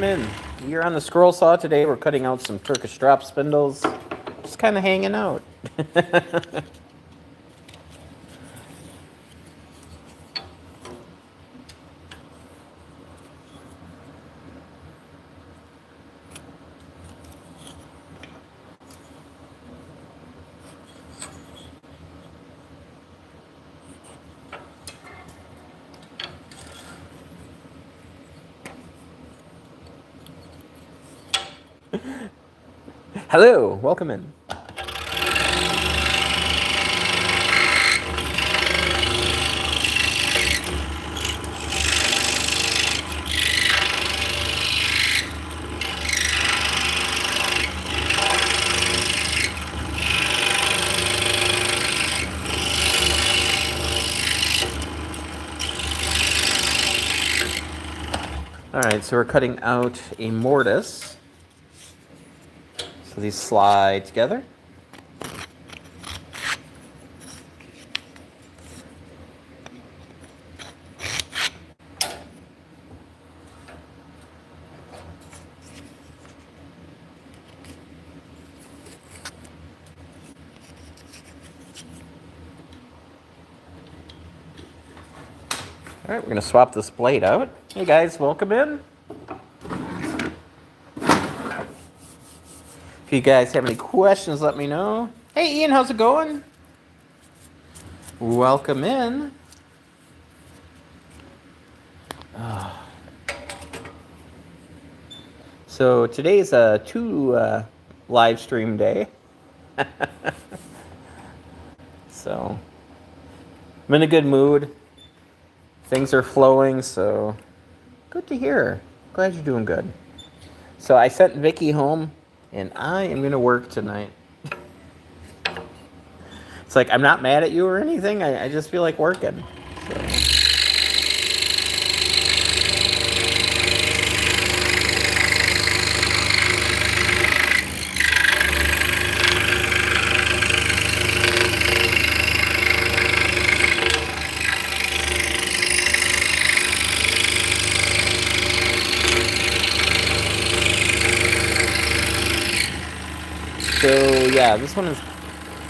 in. We're on the scroll saw today. We're cutting out some Turkish drop spindles. Just kind of hanging out. Hello, welcome in. All right, so we're cutting out a mortise. So these slide together. All right, we're going to swap this blade out. Hey guys, welcome in. If you guys have any questions, let me know. Hey Ian, how's it going? Welcome in. So today's a two live stream day. So I'm in a good mood. Things are flowing, so good to hear. Glad you're doing good. So I sent Vicky home, and I am going to work tonight. It's like I'm not mad at you or anything. I just feel like working. So yeah, this one is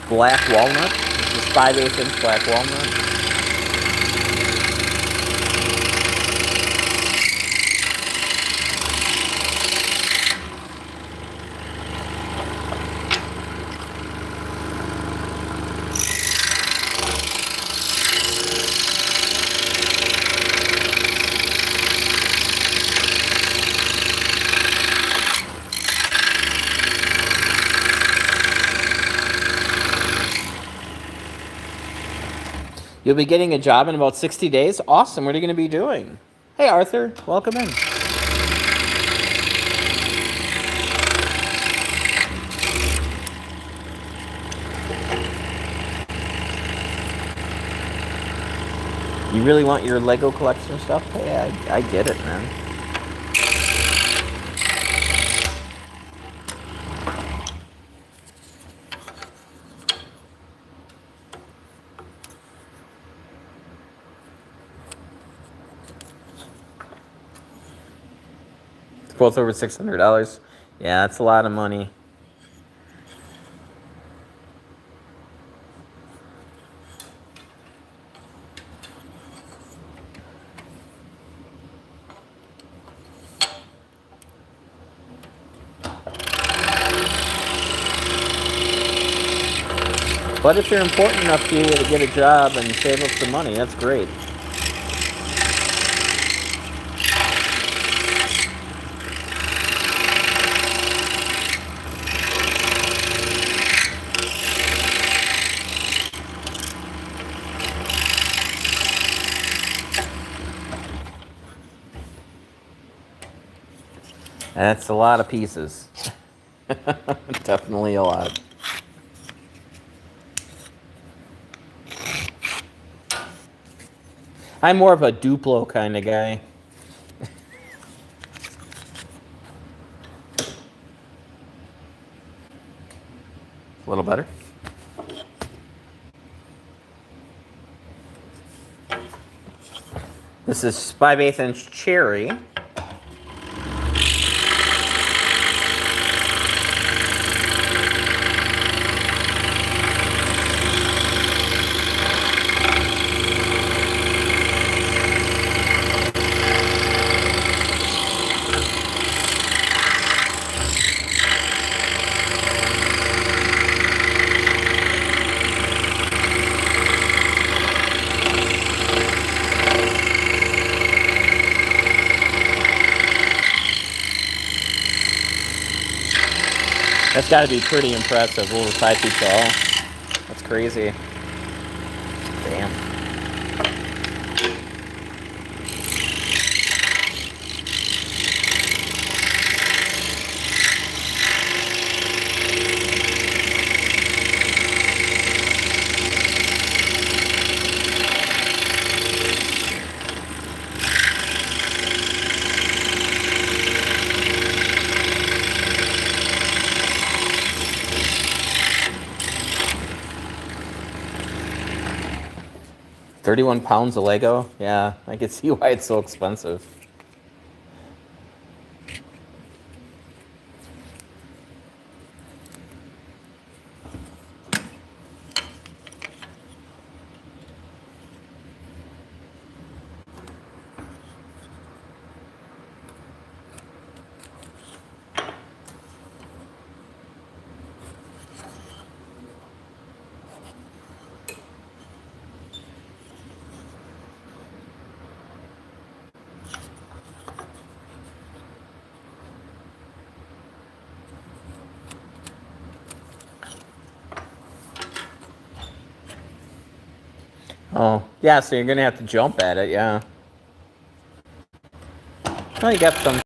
black walnut. This is 5/8 inch black walnut. You'll be getting a job in about 60 days. Awesome. What are you going to be doing? Hey, Arthur. Welcome in. You really want your Lego collection stuff? Hey, I get it, man. Both over $600. Yeah, that's a lot of money. But if you're important enough to you to get a job and save up some money, that's great. That's a lot of pieces. Definitely a lot. I'm more of a Duplo kind of guy. A little better. This is 5/8 inch cherry. That's got to be pretty impressive. Over 5 feet tall. That's crazy. Damn. £31 of Lego? Yeah, I can see why it's so expensive. Oh, yeah, so you're going to have to jump at it, yeah. Oh, you got some.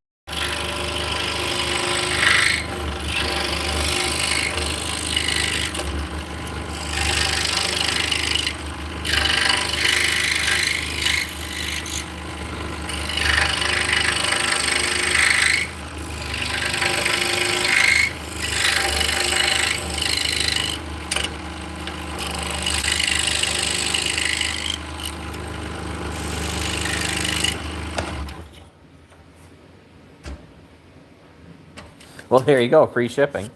Well, there you go, free shipping.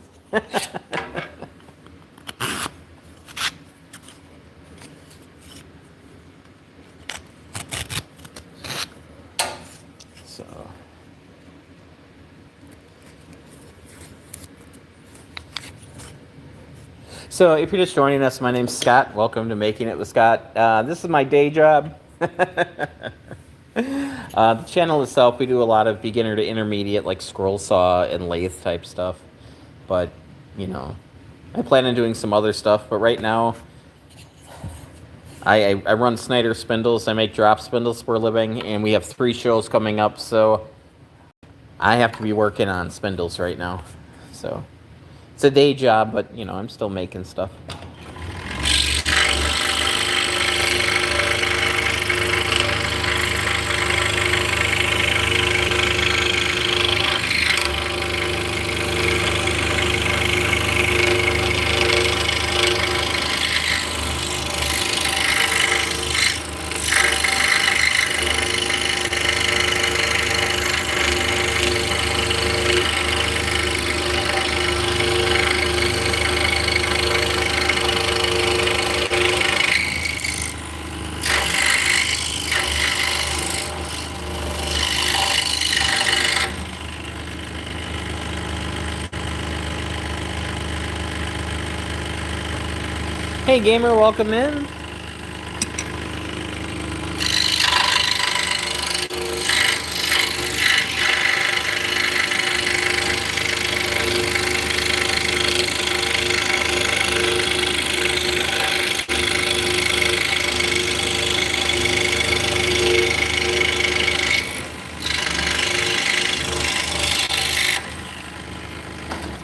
So if you're just joining us, my name's Scott. Welcome to Making It with Scott. This is my day job. The channel itself, we do a lot of beginner to intermediate, like scroll saw and lathe type stuff. But, you know, I plan on doing some other stuff. But right now, I run Snyder spindles. I make drop spindles for a living. And we have 3 shows coming up. So I have to be working on spindles right now. So it's a day job, but, you know, I'm still making stuff. Hey gamer, welcome in.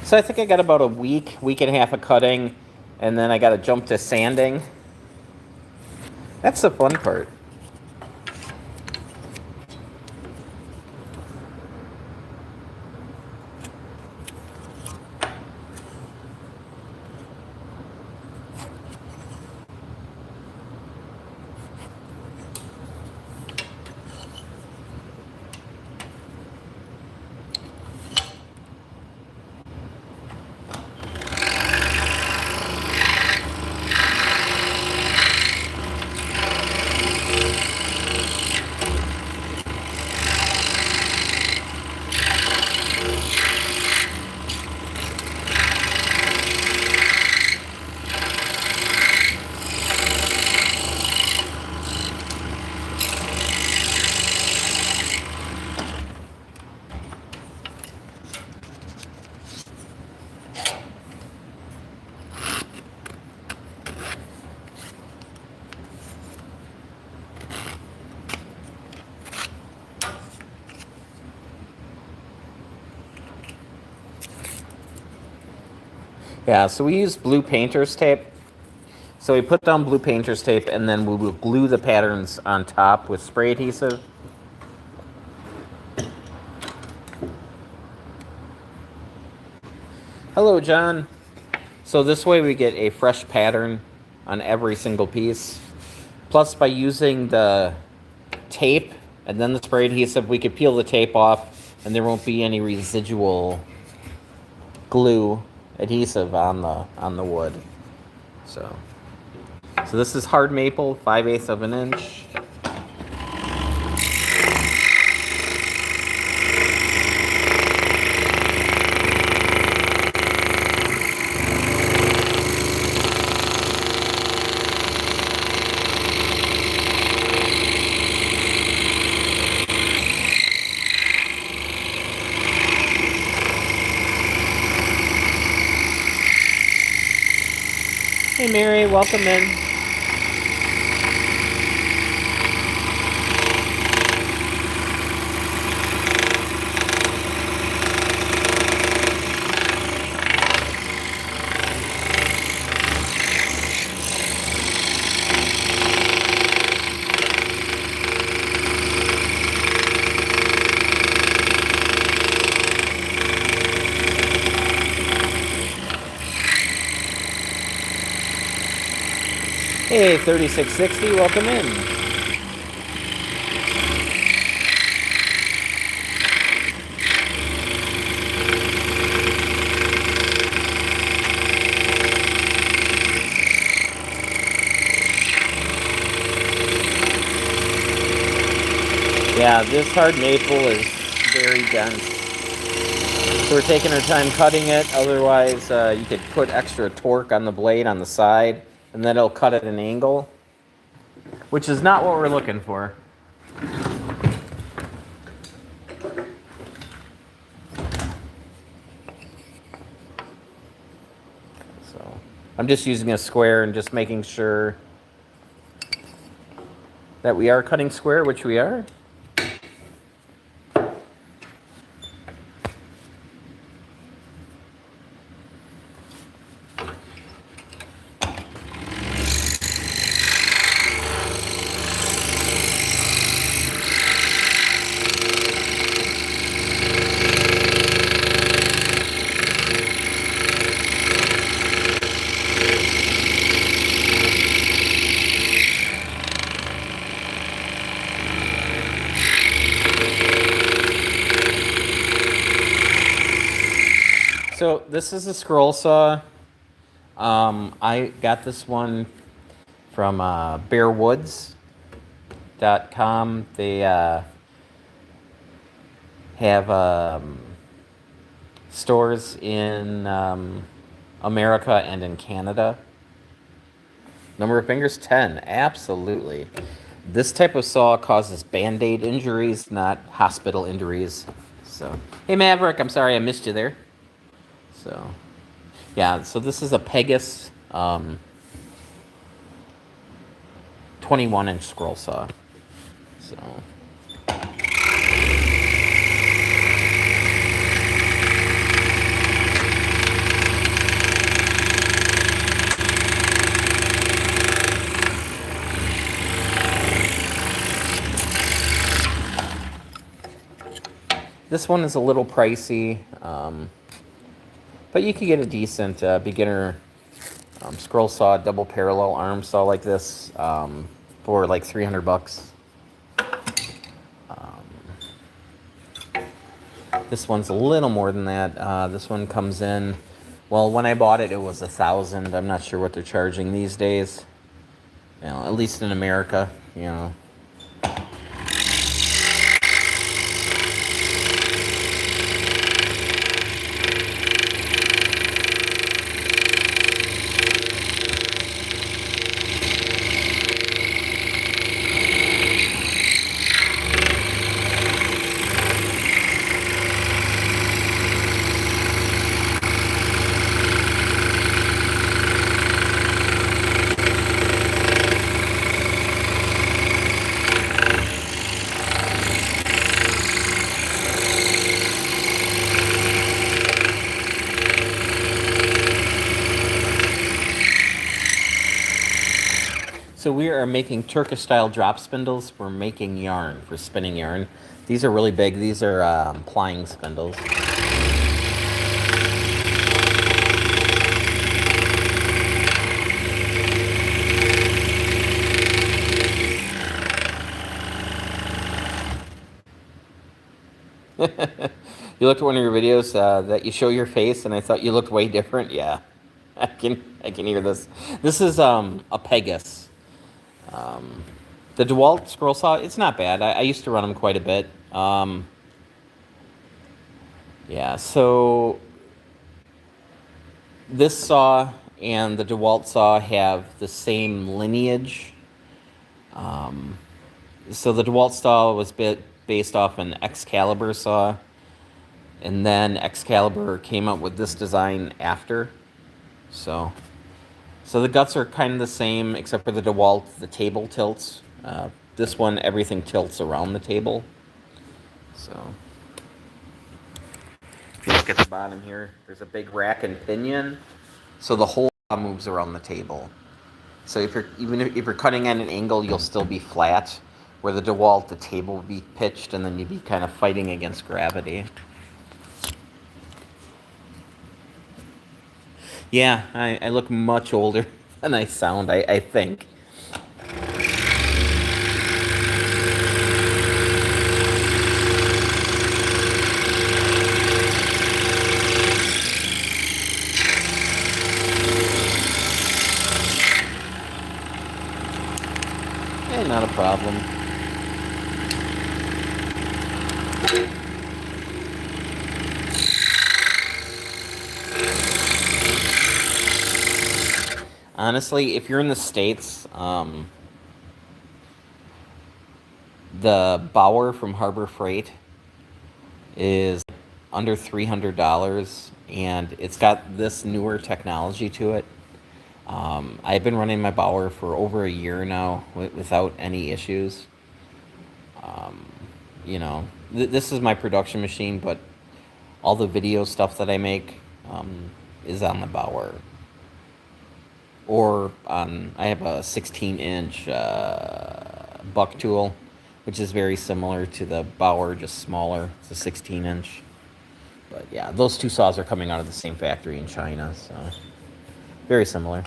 So I think I got about a week and a half of cutting, and then I got to jump to sanding. That's the fun part. Yeah, so we use blue painter's tape. So we put down blue painter's tape and then we will glue the patterns on top with spray adhesive. Hello, John. So this way we get a fresh pattern on every single piece. Plus, by using the tape and then the spray adhesive, we could peel the tape off and there won't be any residual glue adhesive on the wood. So this is hard maple, 5/8 of an inch. Hey Mary, welcome in. Hey, 3660, welcome in. Yeah, this hard maple is very dense. So we're taking our time cutting it, otherwise you could put extra torque on the blade on the side and then it'll cut at an angle, which is not what we're looking for. So I'm just using a square and just making sure that we are cutting square, which we are. So this is a scroll saw. I got this one from bearwoods.com. They have stores in America and in Canada. Number of fingers, 10. Absolutely. This type of saw causes Band-Aid injuries, not hospital injuries. So, hey Maverick, I'm sorry I missed you there. So, yeah, so this is a Pegasus 21-inch scroll saw. So, this one is a little pricey. But you could get a decent beginner scroll saw, double parallel arm saw like this for like $300. This one's a little more than that. This one comes in, well, when I bought it, it was $1,000. I'm not sure what they're charging these days. You know, at least in America, you know. So we are making Turkish style drop spindles. We're making yarn for spinning yarn. These are really big. These are plying spindles. You looked at one of your videos that you show your face, and I thought you looked way different. Yeah, I can hear this. This is a Pegasus. The DeWalt scroll saw. It's not bad. I used to run them quite a bit. Yeah. So this saw and the DeWalt saw have the same lineage. So the DeWalt saw was based off an Excalibur saw. And then Excalibur came up with this design after. So the guts are kind of the same, except for the DeWalt, the table tilts. This one, everything tilts around the table. So if you look at the bottom here, there's a big rack and pinion. So the whole moves around the table. So if you're cutting at an angle, you'll still be flat. Where the DeWalt, the table will be pitched, and then you'd be kind of fighting against gravity. Yeah, I look much older than I sound, I think. Not a problem. Honestly, if you're in the States, the Bauer from Harbor Freight is under $300, and it's got this newer technology to it. I've been running my Bauer for over a year now without any issues. You know, this is my production machine, but all the video stuff that I make is on the Bauer. Or I have a 16-inch buck tool, which is very similar to the Bauer, just smaller. It's a 16-inch. But yeah, those two saws are coming out of the same factory in China, so very similar.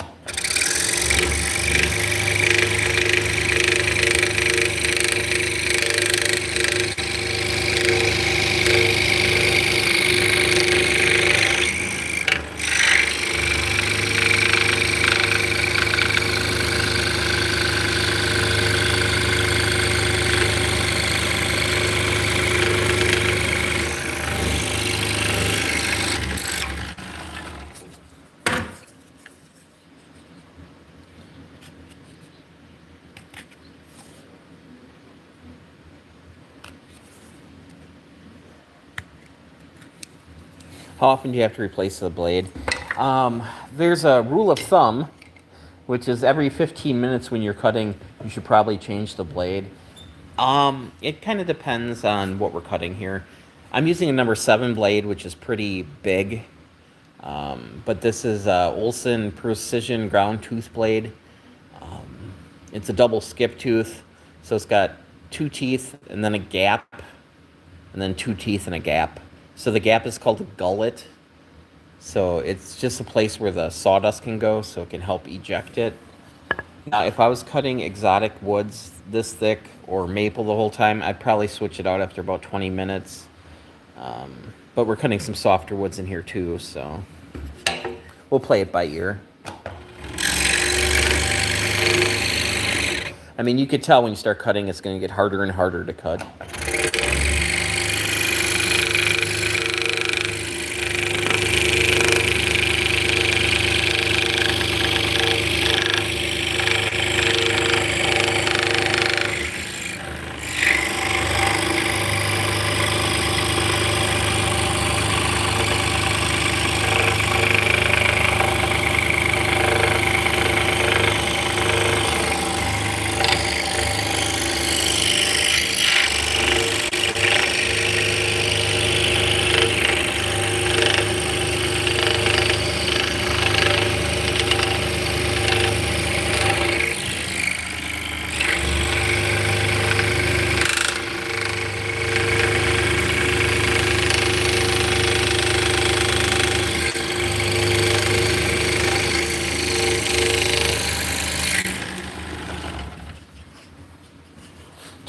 How often do you have to replace the blade? There's a rule of thumb, which is every 15 minutes when you're cutting, you should probably change the blade. It kind of depends on what we're cutting here. I'm using a number 7 blade, which is pretty big. But this is Olson Precision Ground Tooth Blade. It's a double skip tooth, so it's got 2 teeth and then a gap, and then 2 teeth and a gap. So the gap is called a gullet. So it's just a place where the sawdust can go, so it can help eject it. Now, if I was cutting exotic woods this thick or maple the whole time, I'd probably switch it out after about 20 minutes. But we're cutting some softer woods in here too, so we'll play it by ear. I mean, you could tell when you start cutting, it's going to get harder and harder to cut.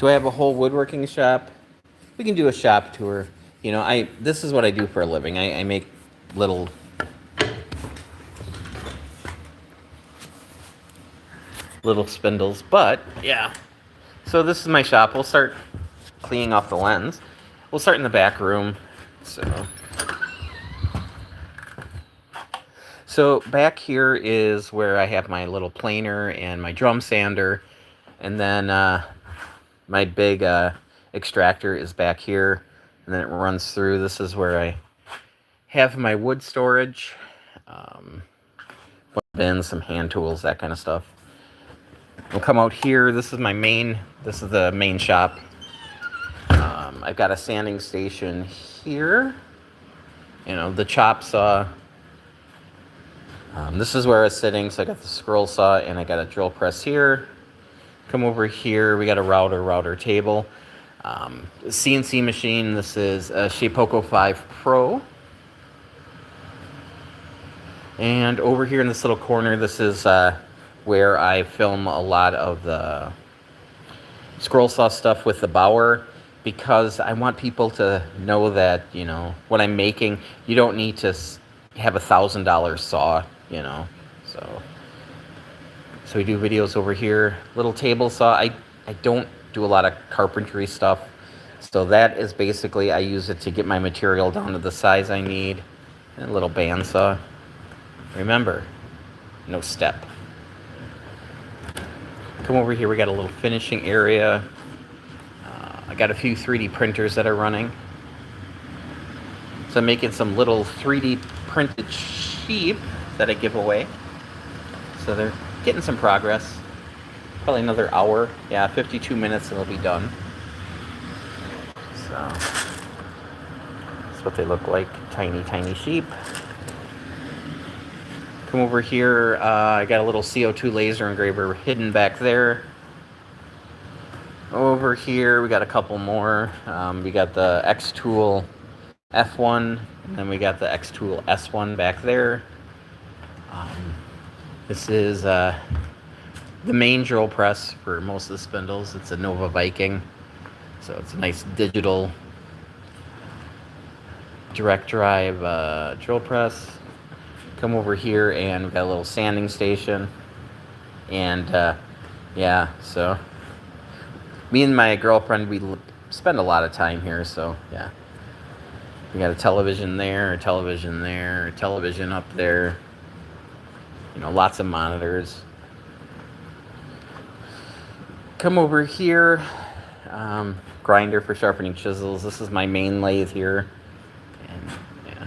Do I have a whole woodworking shop? We can do a shop tour. You know, this is what I do for a living. I make little spindles, but yeah. So this is my shop. We'll start cleaning off the lens. We'll start in the back room. So back here is where I have my little planer and my drum sander, and then my big extractor is back here, and then it runs through. This is where I have my wood storage, bins, some hand tools, that kind of stuff. We'll come out here. This is the main shop. I've got a sanding station here. You know, the chop saw. This is where I was sitting, so I got the scroll saw and I got a drill press here. Come over here, we got a router table. CNC machine, this is a Shapeoko 5 Pro. And over here in this little corner, this is where I film a lot of the scroll saw stuff with the Bauer, because I want people to know that, you know, what I'm making, you don't need to have $1,000 saw, you know. So we do videos over here. Little table saw. I don't do a lot of carpentry stuff. So that is basically, I use it to get my material down to the size I need. And a little bandsaw. Remember, no step. Come over here, we got a little finishing area. I got a few 3D printers that are running. So I'm making some little 3D printed sheep that I give away. So they're getting some progress. Probably another hour. Yeah, 52 minutes and they'll be done. So that's what they look like. Tiny, tiny sheep. Come over here. I got a little CO2 laser engraver hidden back there. Over here, we got a couple more. We got the X-Tool F1, and then we got the X-Tool S1 back there. This is the main drill press for most of the spindles. It's a Nova Viking, so it's a nice digital direct drive drill press. Come over here, and we got a little sanding station, and yeah, so me and my girlfriend, we spend a lot of time here, so yeah. We got a television there, a television there, a television up there. You know, lots of monitors. Come over here. Grinder for sharpening chisels. This is my main lathe here. And yeah.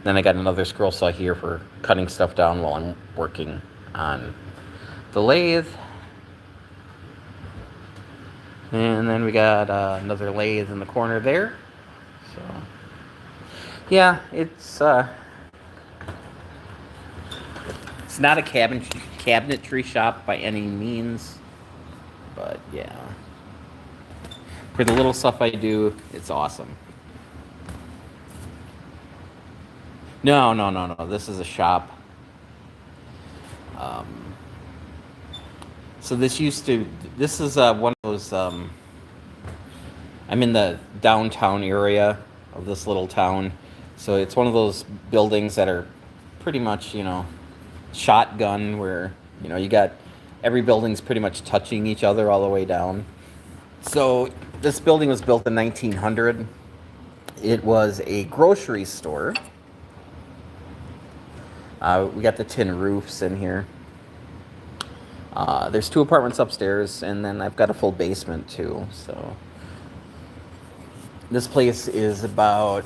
Then I got another scroll saw here for cutting stuff down while I'm working on the lathe. And then we got another lathe in the corner there. So yeah, it's not a cabinetry shop by any means, but yeah, for the little stuff I do, it's awesome. No. This is a shop. So this is one of those, I'm in the downtown area of this little town. So it's one of those buildings that are pretty much, you know, shotgun, where, you know, you got every building's pretty much touching each other all the way down. So this building was built in 1900. It was a grocery store. We got the tin roofs in here. There's 2 apartments upstairs, and then I've got a full basement too. So this place is about,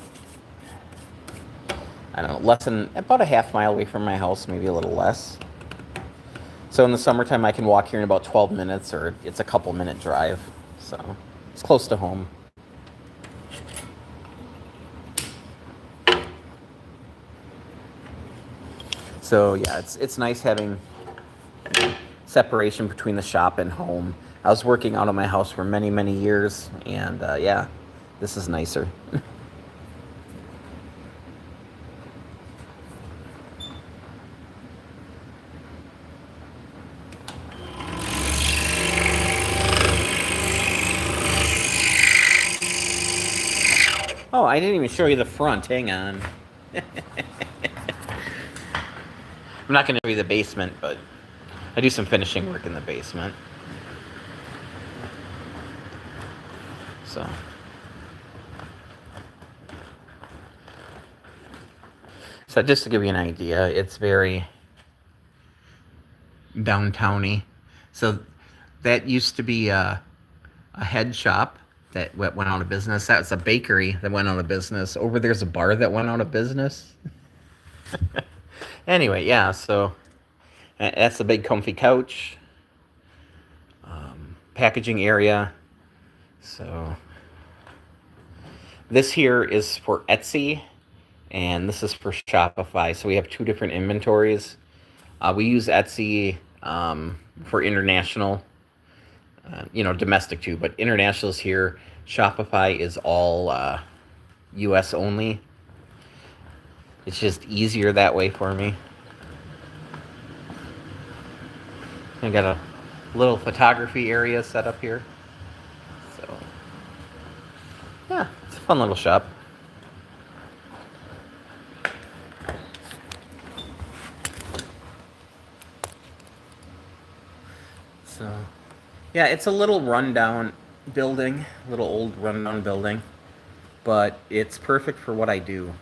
I don't know, about a half mile away from my house, maybe a little less. So in the summertime, I can walk here in about 12 minutes, or it's a couple minute drive. So it's close to home. So yeah, it's nice having separation between the shop and home. I was working out of my house for many, many years, and yeah, this is nicer. Oh, I didn't even show you the front. Hang on. I'm not going to show you the basement, but I do some finishing work in the basement. So just to give you an idea, it's very downtowny. So that used to be a head shop that went out of business. That's a bakery that went out of business. Over there's a bar that went out of business. Anyway, yeah, so that's a big comfy couch. Packaging area. So this here is for Etsy, and this is for Shopify. So we have two different inventories. We use Etsy for international, domestic too, but international is here. Shopify is all US only. It's just easier that way for me. I got a little photography area set up here. So, yeah, it's a fun little shop. So, yeah, it's a little rundown building, little old rundown building, but it's perfect for what I do.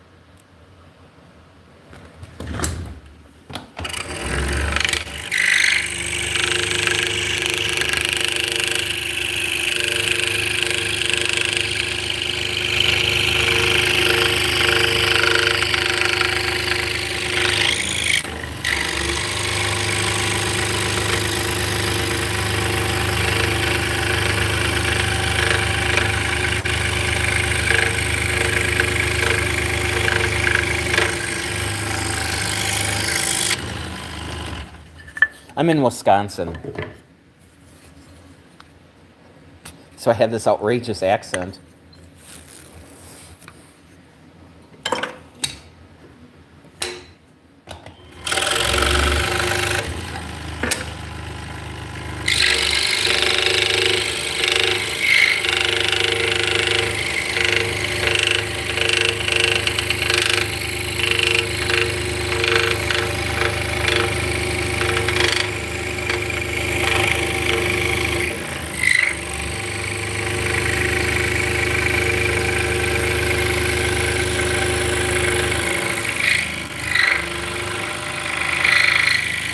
I'm in Wisconsin. So I have this outrageous accent.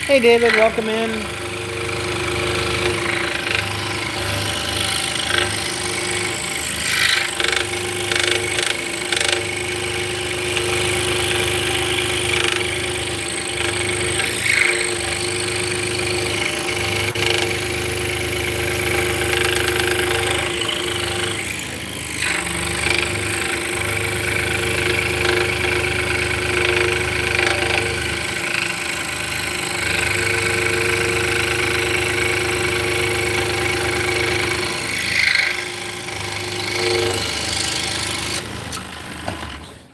Hey David, welcome in.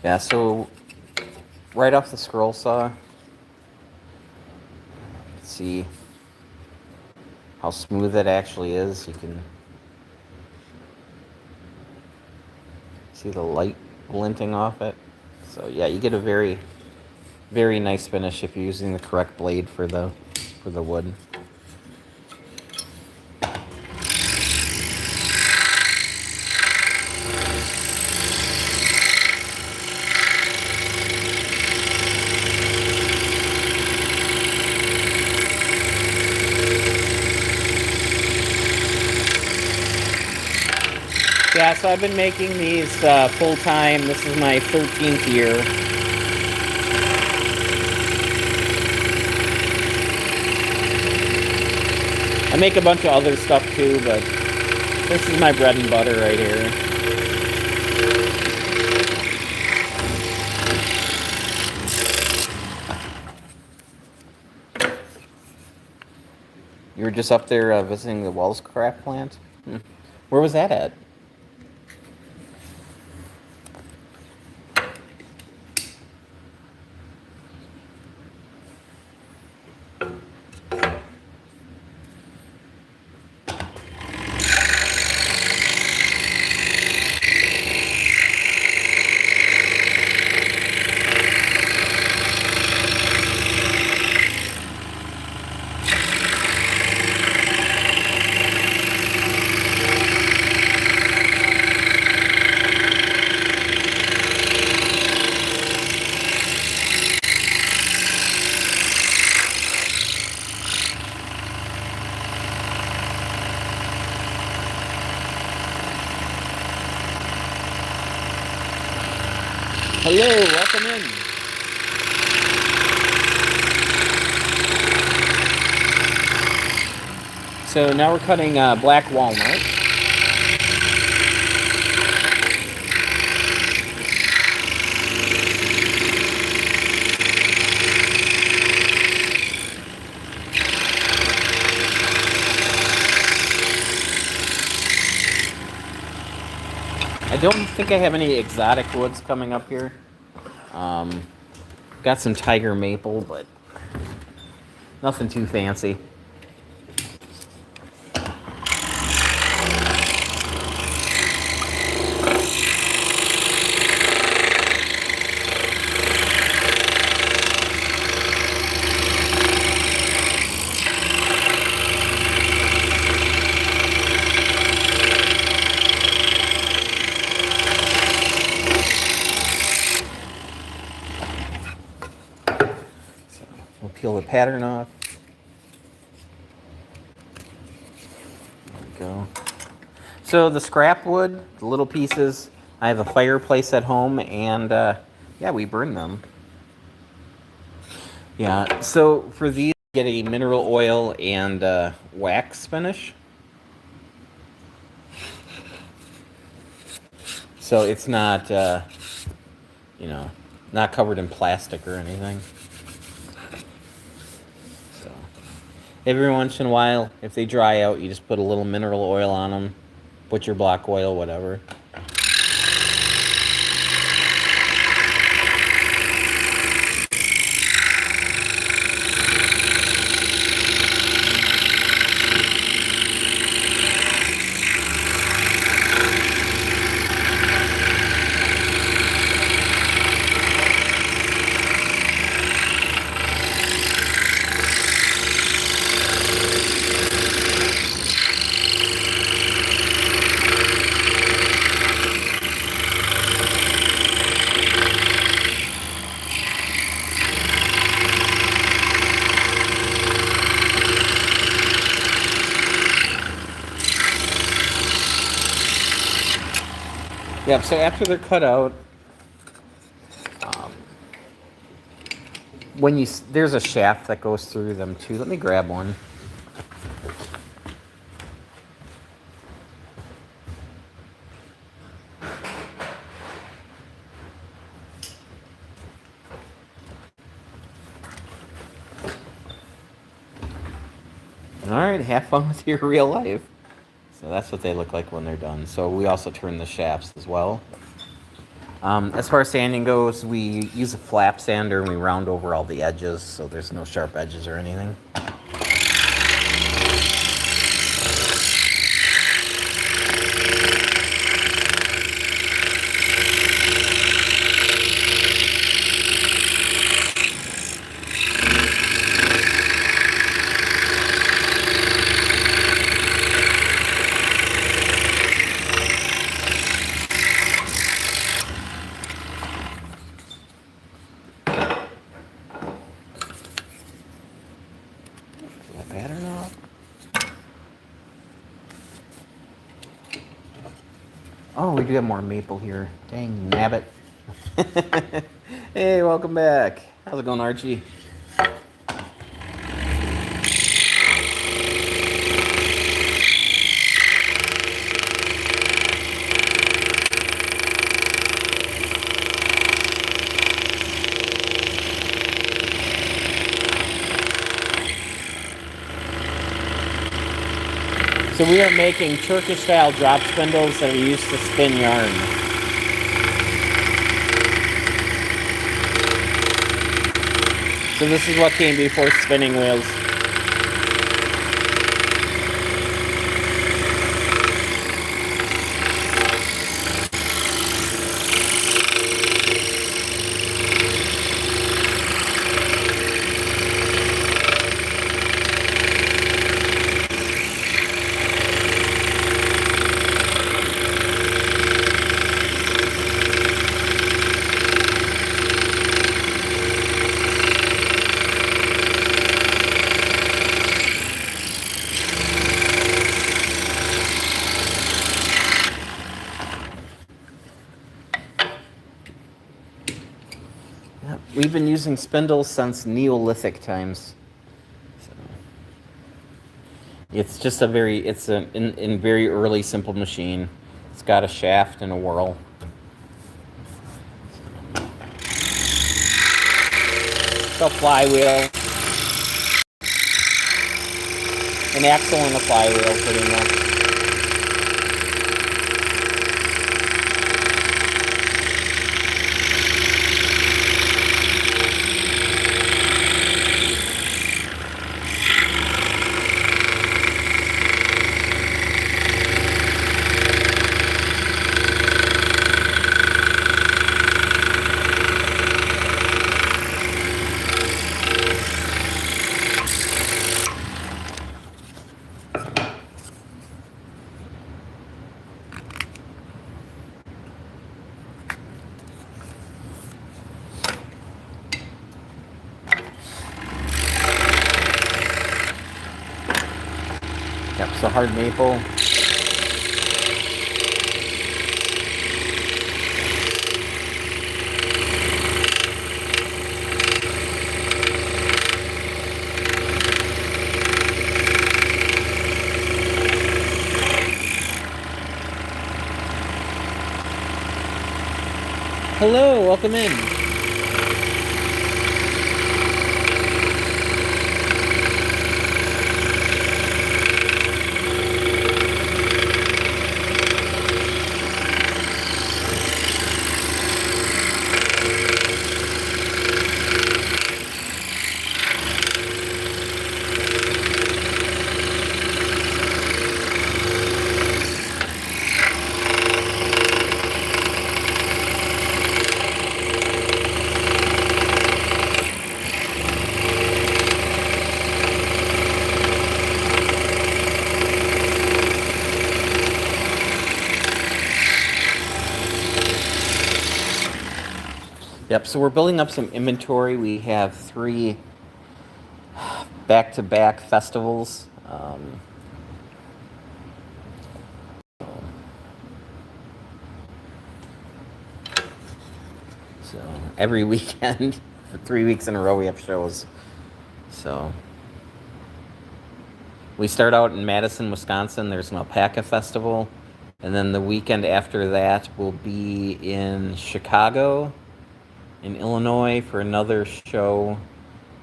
Yeah, so right off the scroll saw, see how smooth it actually is. You can see the light glinting off it. So yeah, you get a very, very nice finish if you're using the correct blade for the wood. Yeah, so I've been making these full-time. This is my 13th year. I make a bunch of other stuff too, but this is my bread and butter right here. You were just up there visiting the Wells craft plant? Where was that at? Hello, welcome in. So now we're cutting black walnut. I don't think I have any exotic woods coming up here. Got some tiger maple, but nothing too fancy. We'll peel the pattern off. There we go. So the scrap wood, the little pieces, I have a fireplace at home, and yeah, we burn them. Yeah, so for these, get a mineral oil and wax finish. So it's not, not covered in plastic or anything. So every once in a while, if they dry out, you just put a little mineral oil on them, butcher block oil, whatever. Yep, so after they're cut out, there's a shaft that goes through them too. Let me grab one. All right, have fun with your real life. So that's what they look like when they're done. So we also turn the shafts as well. As far as sanding goes, we use a flap sander and we round over all the edges so there's no sharp edges or anything. Pattern off. Oh, we do have more maple here. Dang, nabbit. Hey, welcome back. How's it going, Archie? So we are making Turkish-style drop spindles that are used to spin yarn. So this is what came before spinning wheels. We've been using spindles since Neolithic times. So it's just it's an in very early simple machine. It's got a shaft and a whirl. It's a flywheel. An axle and a flywheel, pretty much. Yep, so hard maple. Hello, welcome in. Yep, so we're building up some inventory. We have 3 back-to-back festivals. So every weekend, for 3 weeks in a row, we have shows. So we start out in Madison, Wisconsin. There's an alpaca festival. And then the weekend after that, we'll be in Chicago, in Illinois for another show.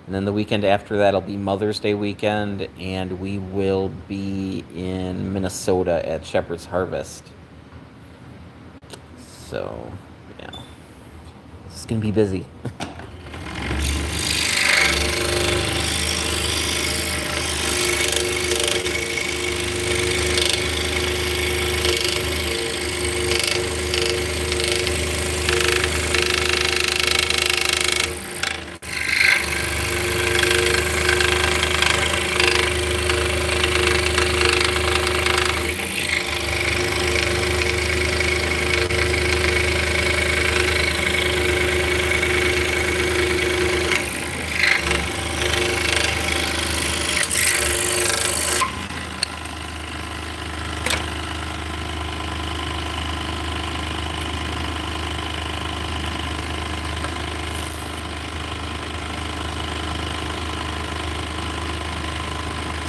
And then the weekend after that will be Mother's Day weekend, and we will be in Minnesota at Shepherd's Harvest. So, yeah. It's going to be busy.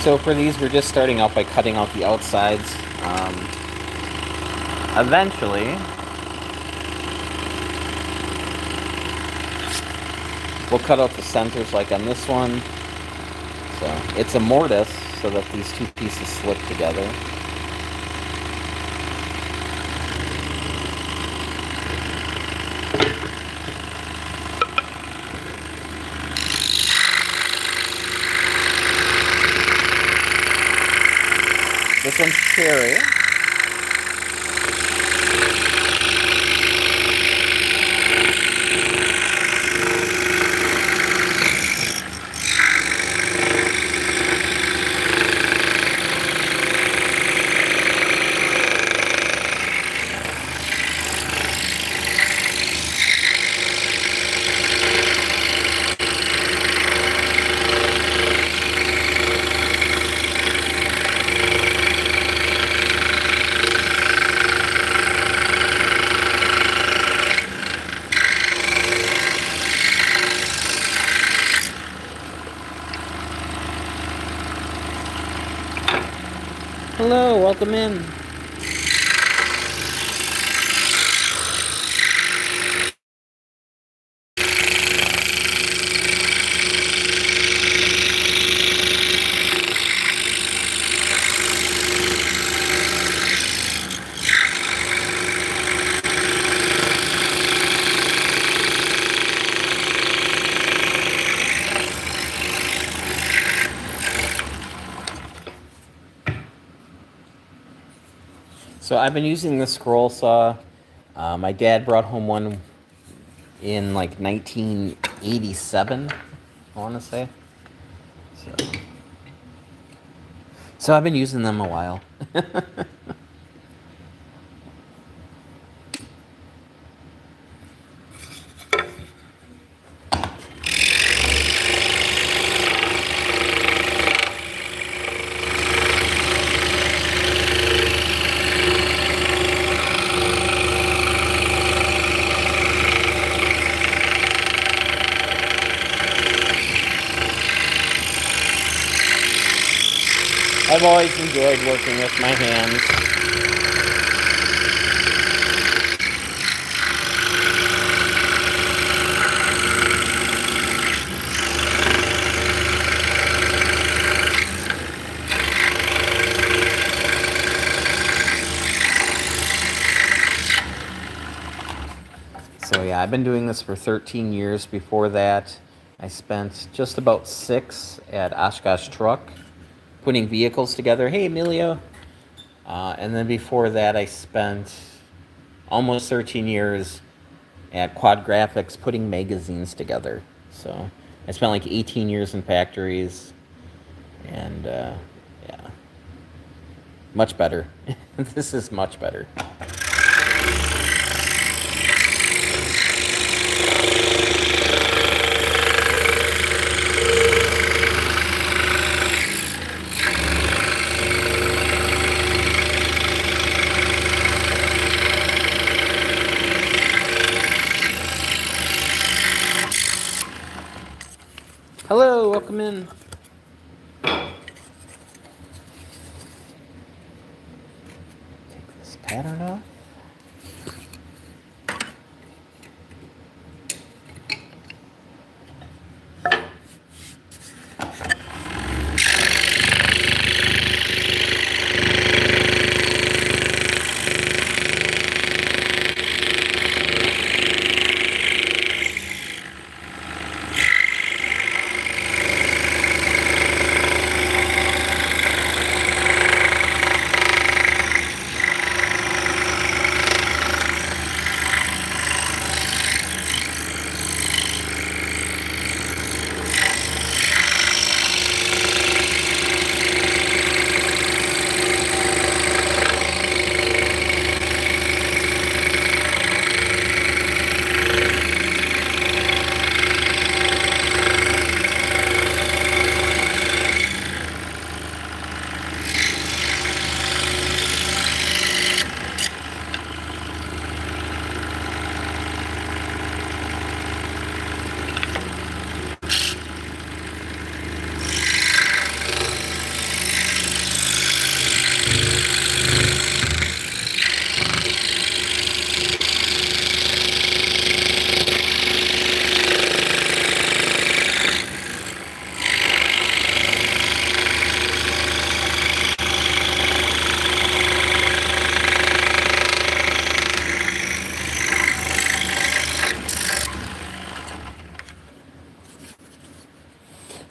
So for these, we're just starting out by cutting out the outsides. Eventually, we'll cut out the centers like on this one. So it's a mortise so that these 2 pieces slip together. This one's cherry. Hello, welcome in. So I've been using the scroll saw. My dad brought home one in like 1987, I want to say. So I've been using them a while. I've always enjoyed working with my hands. So yeah, I've been doing this for 13 years. Before that, I spent just about 6 at Oshkosh Truck, putting vehicles together. Hey, Emilio. And then before that, I spent almost 13 years at Quad Graphics putting magazines together. So I spent like 18 years in factories, and yeah, much better. This is much better. Hello, welcome in. Take this pattern off.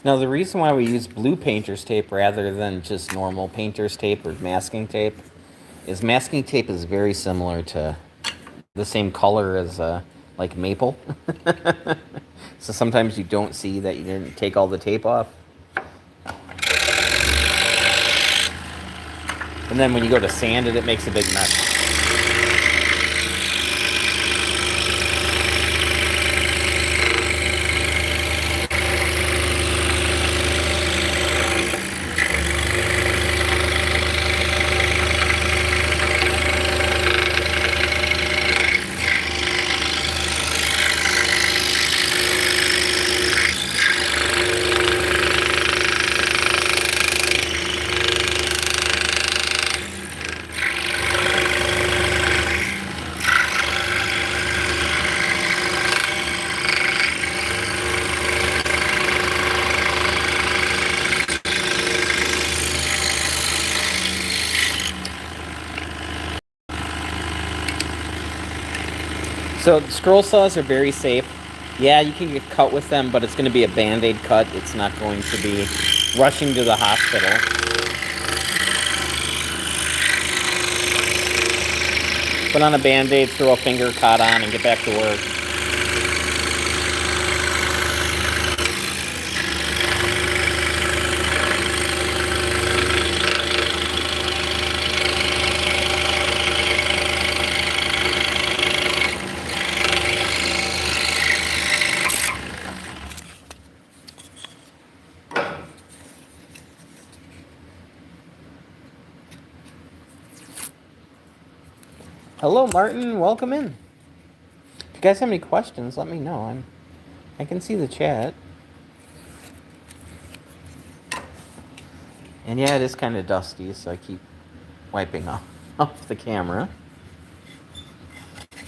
Now, the reason why we use blue painter's tape rather than just normal painter's tape or masking tape is masking tape is very similar to the same color as like maple. So sometimes you don't see that you didn't take all the tape off. And then when you go to sand it, it makes a big mess. So scroll saws are very safe. Yeah, you can get cut with them, but it's going to be a Band-Aid cut. It's not going to be rushing to the hospital. Put on a Band-Aid, throw a finger cut on, and get back to work. Hello, Martin. Welcome in. If you guys have any questions, let me know. I can see the chat. And yeah, it is kind of dusty, so I keep wiping off the camera.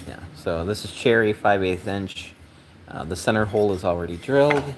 Yeah, so this is cherry 5/8 inch. The center hole is already drilled.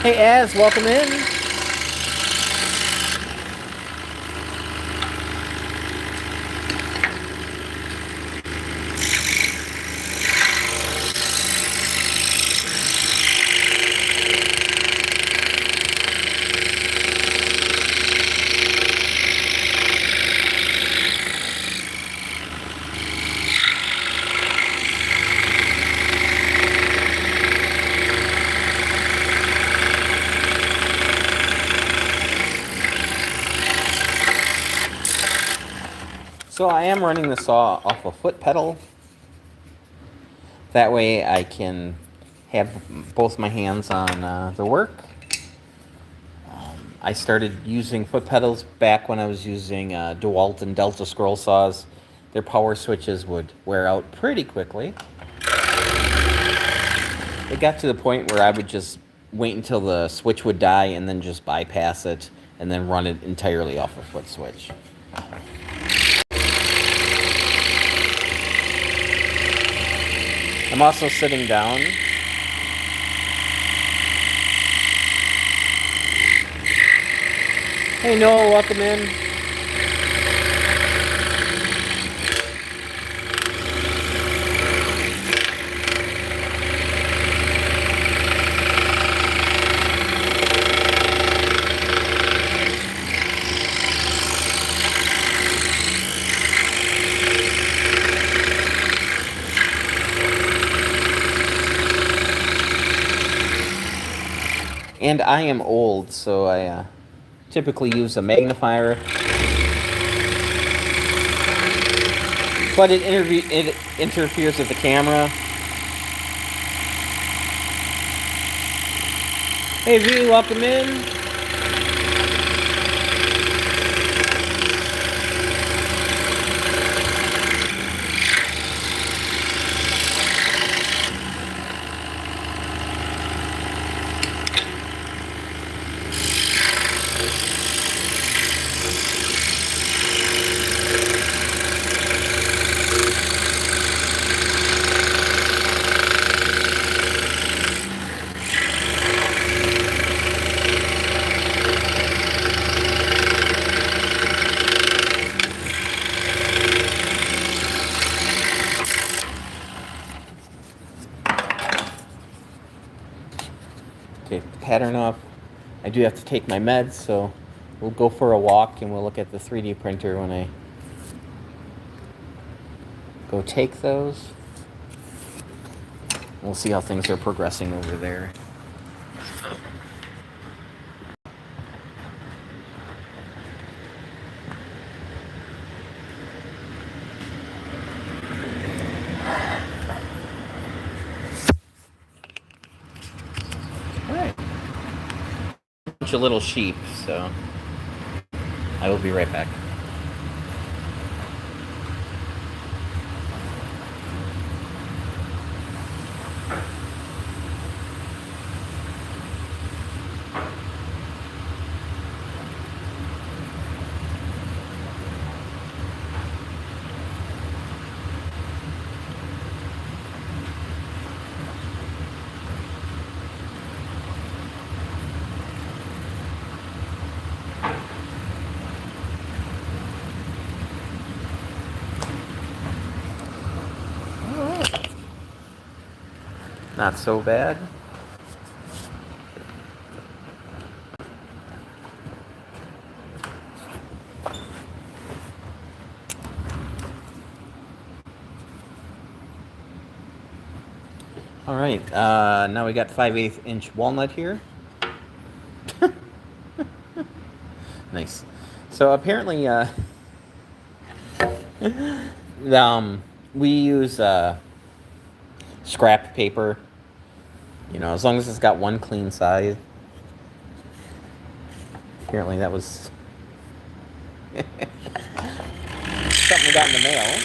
Hey, Az, welcome in. So I am running the saw off a foot pedal. That way I can have both my hands on the work. I started using foot pedals back when I was using DeWalt and Delta scroll saws. Their power switches would wear out pretty quickly. It got to the point where I would just wait until the switch would die and then just bypass it and then run it entirely off a foot switch. I'm also sitting down. Hey Noah, welcome in. And I am old, so I typically use a magnifier. But it interferes with the camera. Hey V, welcome in. Okay, pattern off. I do have to take my meds, so we'll go for a walk and we'll look at the 3D printer when I go take those. We'll see how things are progressing over there. bunch of little sheep, so I will be right back. Not so bad. All right, now we got 5/8 inch walnut here. Nice. So apparently, we use scrap paper. You know, as long as it's got one clean side. Apparently, that was something we got in the mail.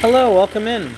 Hello, welcome in.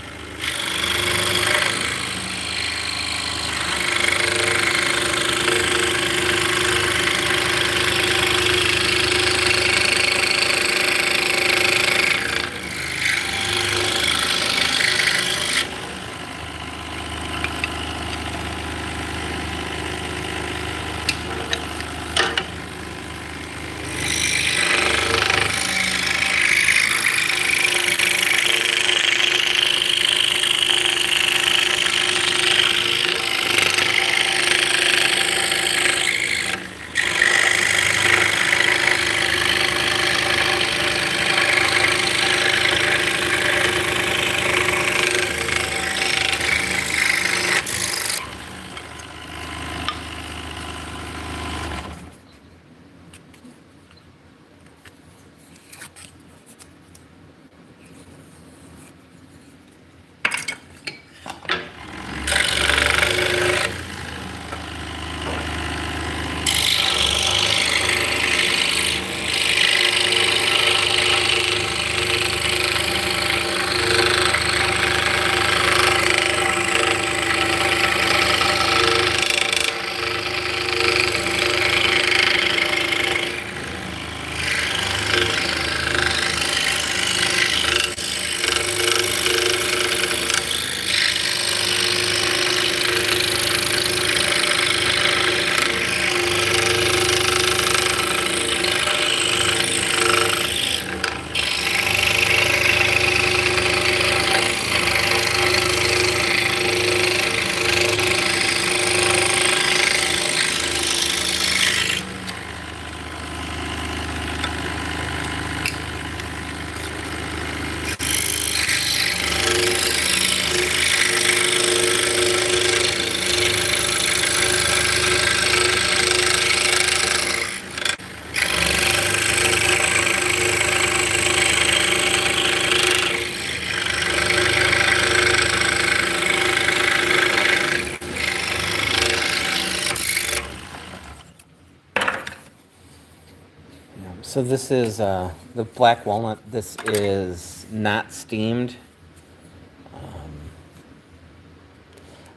So this is the black walnut. This is not steamed.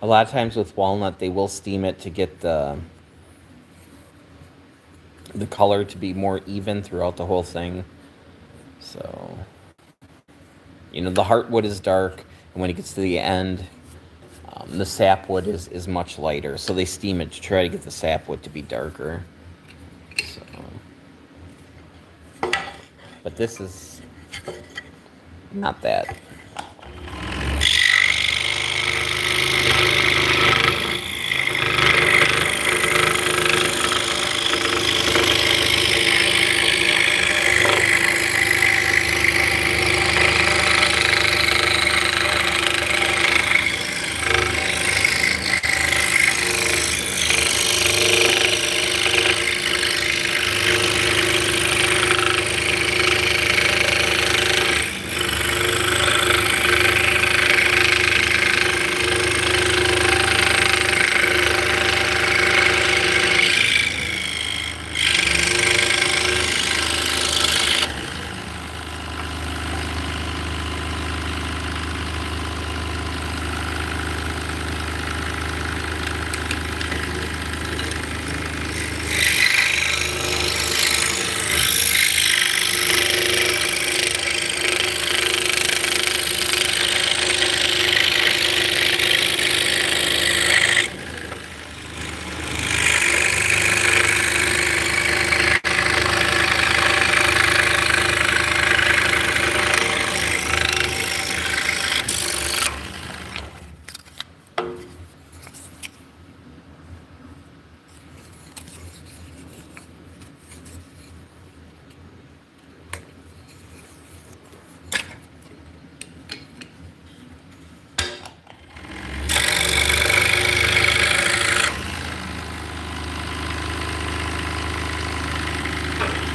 A lot of times with walnut, they will steam it to get the color to be more even throughout the whole thing. So, you know, the heartwood is dark, and when it gets to the end, the sapwood is much lighter. So they steam it to try to get the sapwood to be darker. So. But this is not that.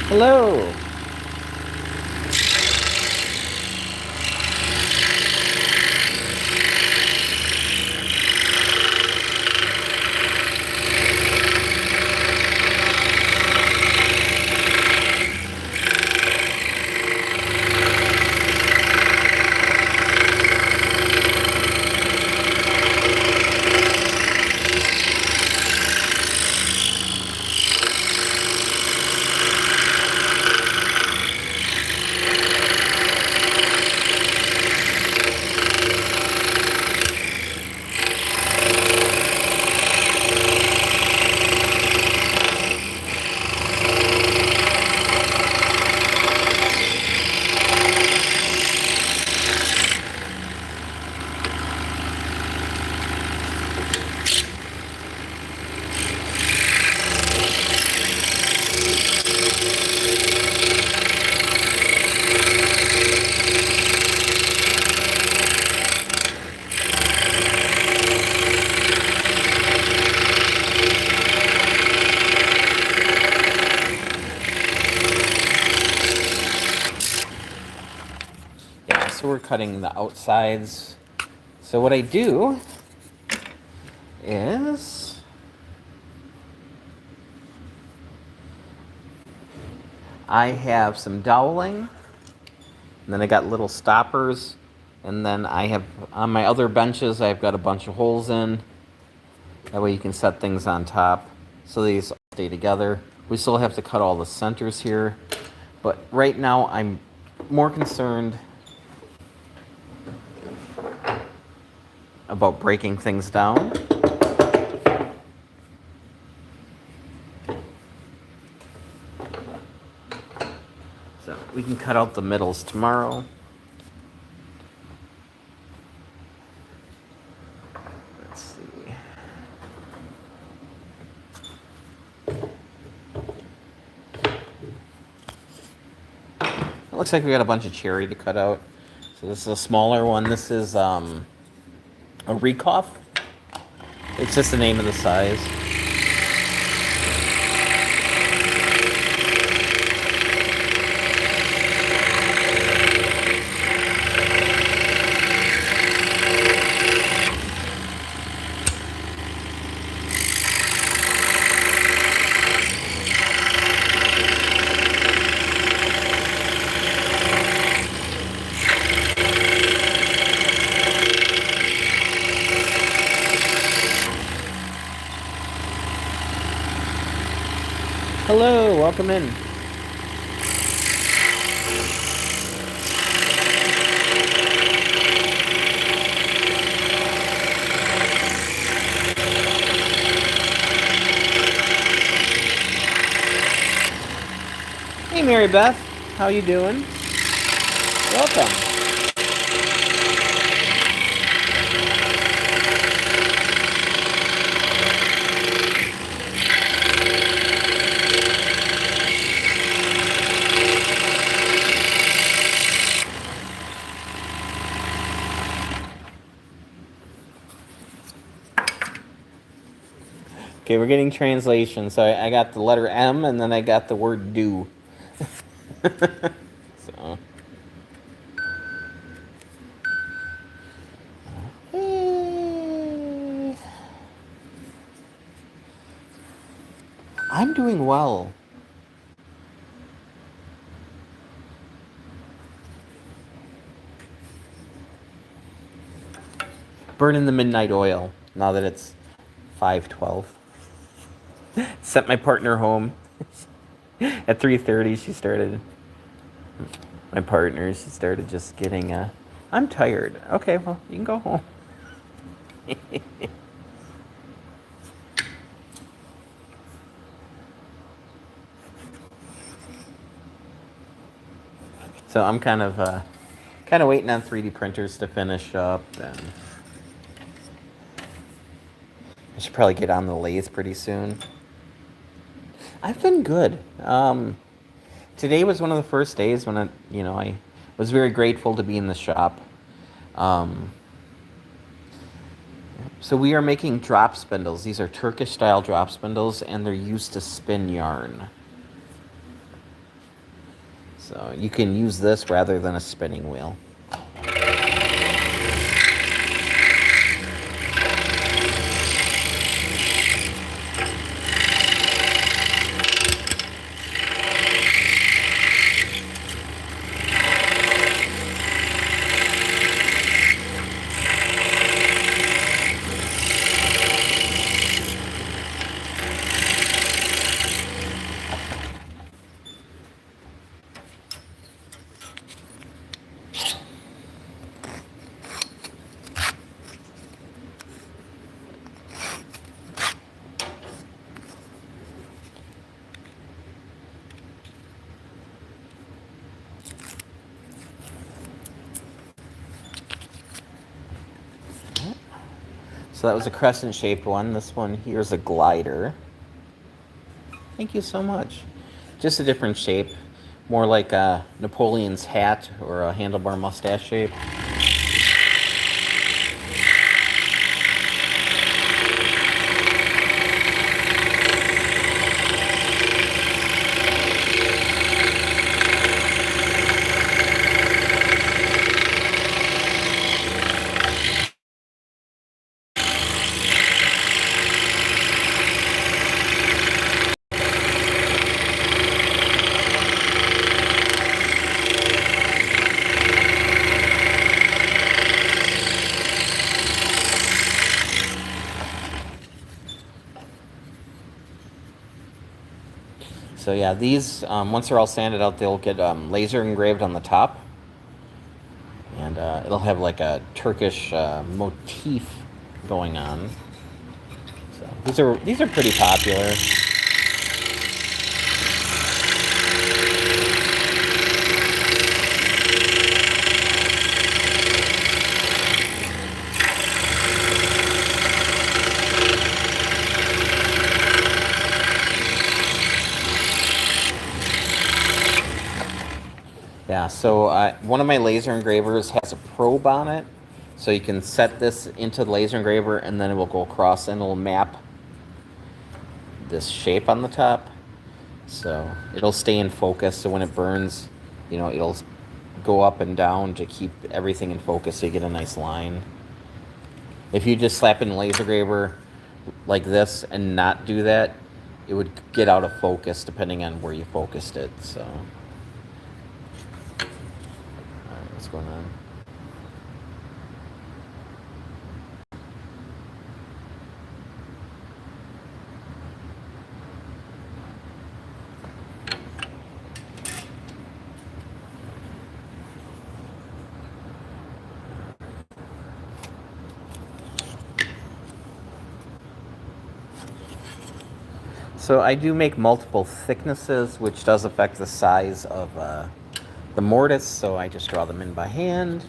Hello. So we're cutting the outsides. So what I do is I have some doweling, and then I got little stoppers, and then I have on my other benches I've got a bunch of holes in. That way you can set things on top so these stay together. We still have to cut all the centers here, but right now I'm more concerned about breaking things down. So we can cut out the middles tomorrow. Let's see. It looks like we got a bunch of cherry to cut out. So this is a smaller one. This is a Rekoff. It's just the name of the size. Hello, welcome in. Hey, Mary Beth. How you doing? Welcome. Okay, we're getting translation. So I got the letter M and then I got the word do. So. Hey. I'm doing well. Burning the midnight oil now that it's 5:12. Sent my partner home at 3:30. She started. My partner. She started just getting. I'm tired. Okay, well you can go home. So I'm kind of waiting on 3D printers to finish up, and I should probably get on the lathe pretty soon. I've been good. Today was one of the first days when I was very grateful to be in the shop. So we are making drop spindles. These are Turkish style drop spindles, and they're used to spin yarn. So you can use this rather than a spinning wheel. So that was a crescent-shaped one. This one here is a glider. Thank you so much. Just a different shape. More like a Napoleon's hat or a handlebar mustache shape. So yeah, these, once they're all sanded out, they'll get laser engraved on the top. And it'll have like a Turkish motif going on. So these are pretty popular. Yeah, so one of my laser engravers has a probe on it. So you can set this into the laser engraver and then it will go across and it'll map this shape on the top. So it'll stay in focus. So when it burns, it'll go up and down to keep everything in focus so you get a nice line. If you just slap in a laser engraver like this and not do that, it would get out of focus depending on where you focused it. So, all right, what's going on? So I do make multiple thicknesses, which does affect the size of the mortise, so I just draw them in by hand.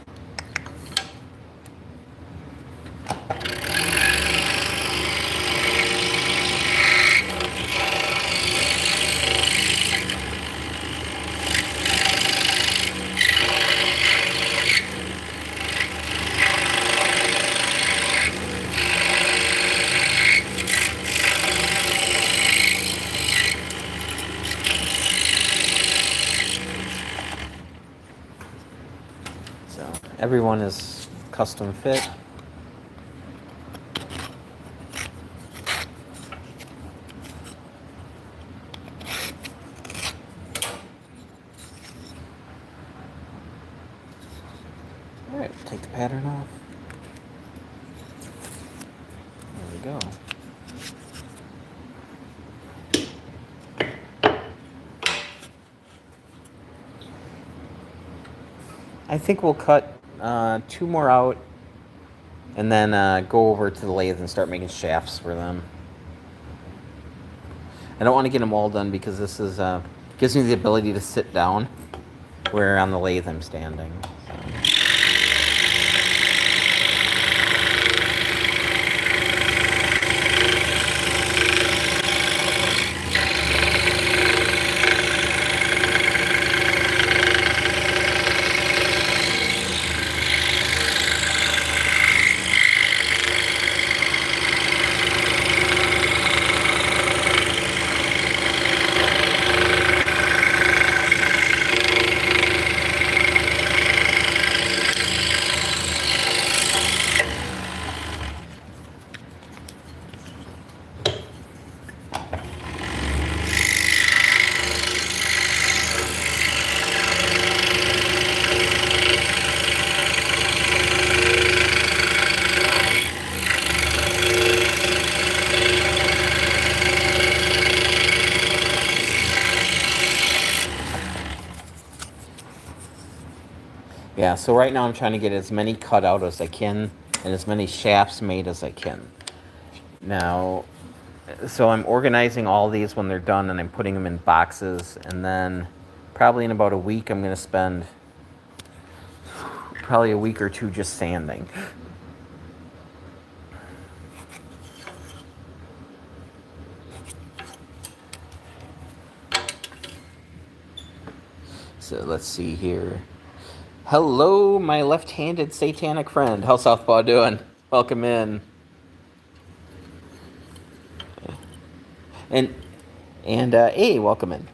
So everyone is custom fit. All right, take the pattern off. There we go. I think we'll cut 2 more out and then go over to the lathe and start making shafts for them. I don't want to get them all done because this is gives me the ability to sit down where on the lathe I'm standing. So. Yeah, so right now I'm trying to get as many cut out as I can and as many shafts made as I can. Now, so I'm organizing all these when they're done and I'm putting them in boxes, and then probably in about a week I'm going to spend probably a week or two just sanding. So let's see here. Hello, my left-handed satanic friend. How's Southpaw doing? Welcome in. And hey, welcome in.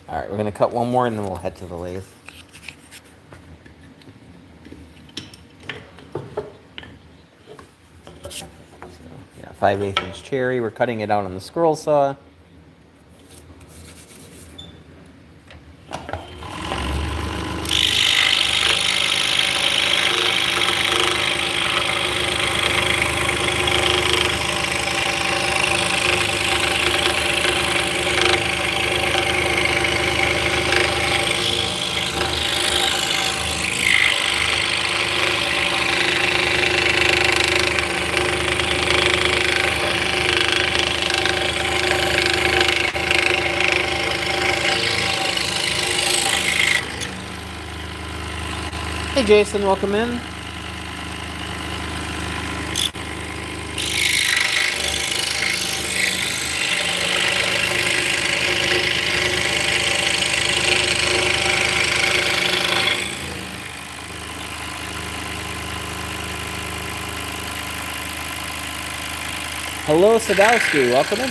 All right, we're going to cut one more and then we'll head to the lathe. So, yeah, 5/8 inch cherry. We're cutting it out on the scroll saw. Hey Jason, welcome in. Hello Sadowski, welcome in.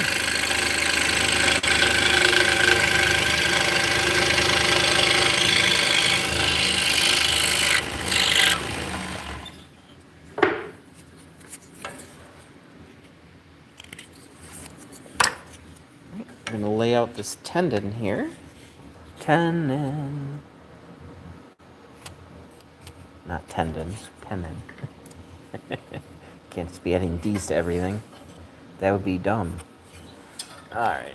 I'm going to lay out this tendon here. Tenon. Not tendon, tenon. Can't just be adding D's to everything. That would be dumb. Alright.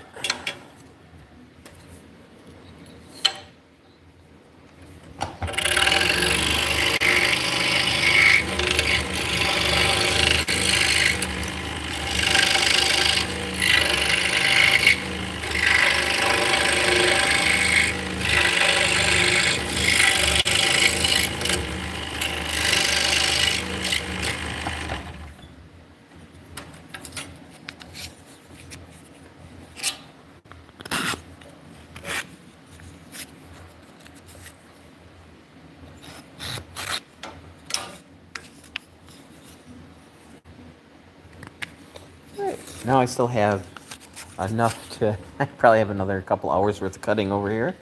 Now I still have enough to, I probably have another couple hours worth of cutting over here,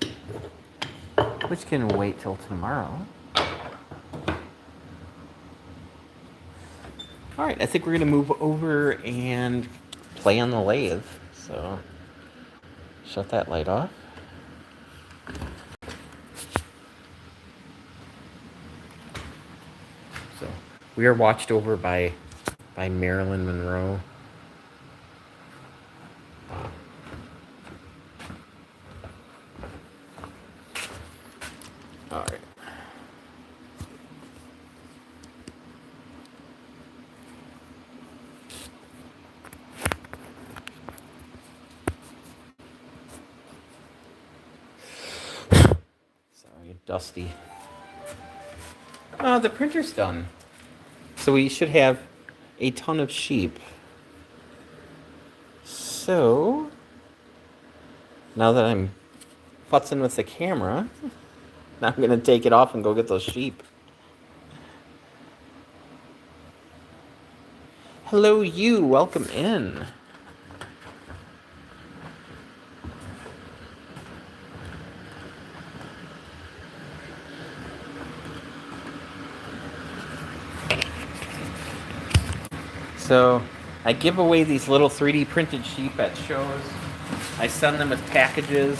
which can wait till tomorrow. All right, I think we're gonna move over and play on the lathe. So shut that light off. So we are watched over by Marilyn Monroe. All right. Sorry, dusty. The printer's done. So we should have a ton of sheep. So now that I'm futzing with the camera, now I'm gonna take it off and go get those sheep. Hello, you. Welcome in. So I give away these little 3D printed sheep at shows. I send them with packages.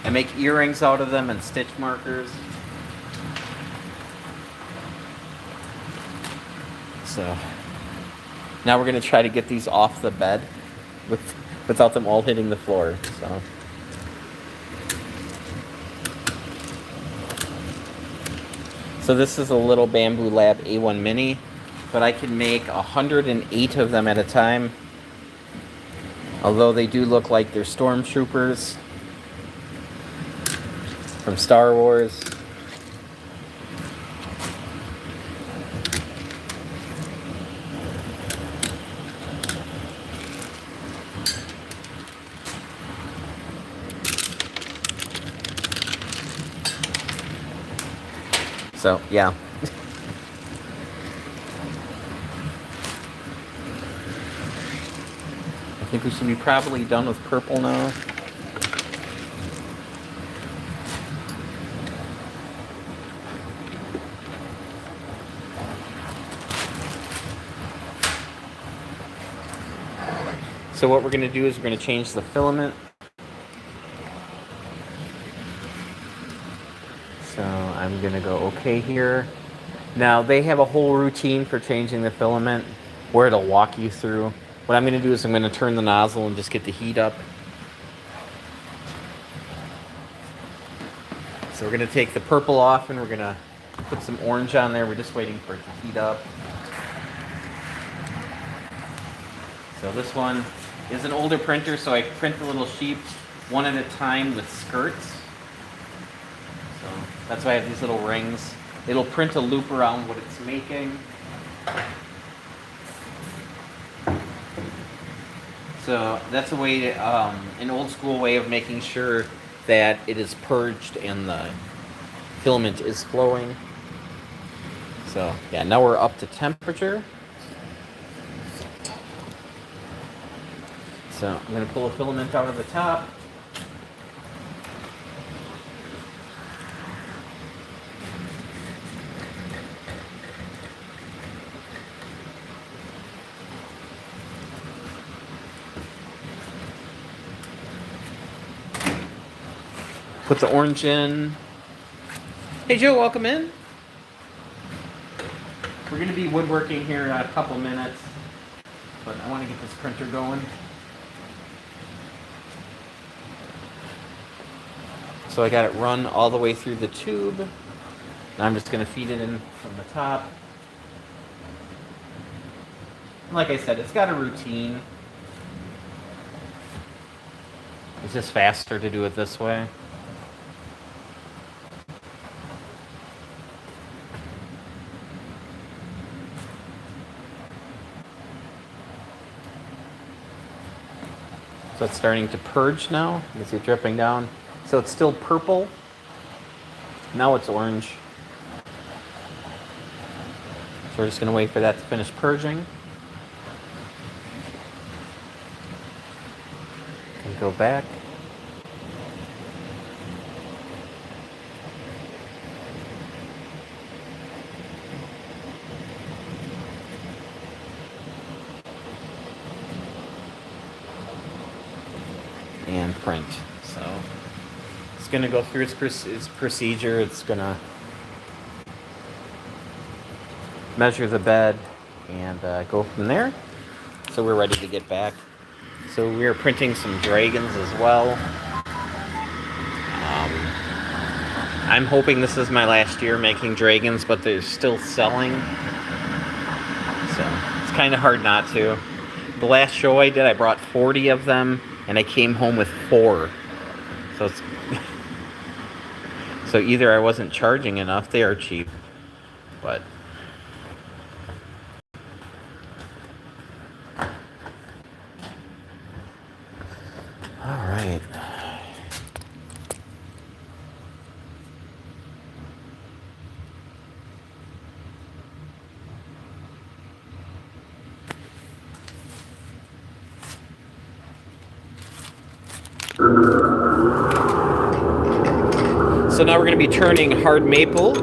I make earrings out of them and stitch markers. So now we're going to try to get these off the bed without them all hitting the floor. So this is a little Bamboo Lab A1 Mini, but I can make 108 of them at a time. Although they do look like they're stormtroopers from Star Wars. So, yeah. I think we should be probably done with purple now. So what we're going to do is we're going to change the filament. So I'm going to go okay here. Now they have a whole routine for changing the filament where it'll walk you through. What I'm going to do is I'm going to turn the nozzle and just get the heat up. So we're going to take the purple off and we're going to put some orange on there. We're just waiting for it to heat up. So this one is an older printer, so I print the little sheep one at a time with skirts. So that's why I have these little rings. It'll print a loop around what it's making. So that's a way, an old school way of making sure that it is purged and the filament is flowing. So yeah, now we're up to temperature. So I'm going to pull a filament out of the top. Put the orange in. Hey Joe, welcome in. We're going to be woodworking here in a couple minutes, but I want to get this printer going. So I got it run all the way through the tube. Now I'm just going to feed it in from the top. Like I said, it's got a routine. It's just faster to do it this way. So it's starting to purge now. You can see it dripping down. So it's still purple. Now it's orange. So we're just going to wait for that to finish purging. And go back. And print. So it's going to go through its procedure. It's going to measure the bed and go from there. So we're ready to get back. So we are printing some dragons as well. I'm hoping this is my last year making dragons, but they're still selling. So it's kind of hard not to. The last show I did, I brought 40 of them, and I came home with 4. So it's so either I wasn't charging enough, they are cheap, but all right. So now we're going to be turning hard maple.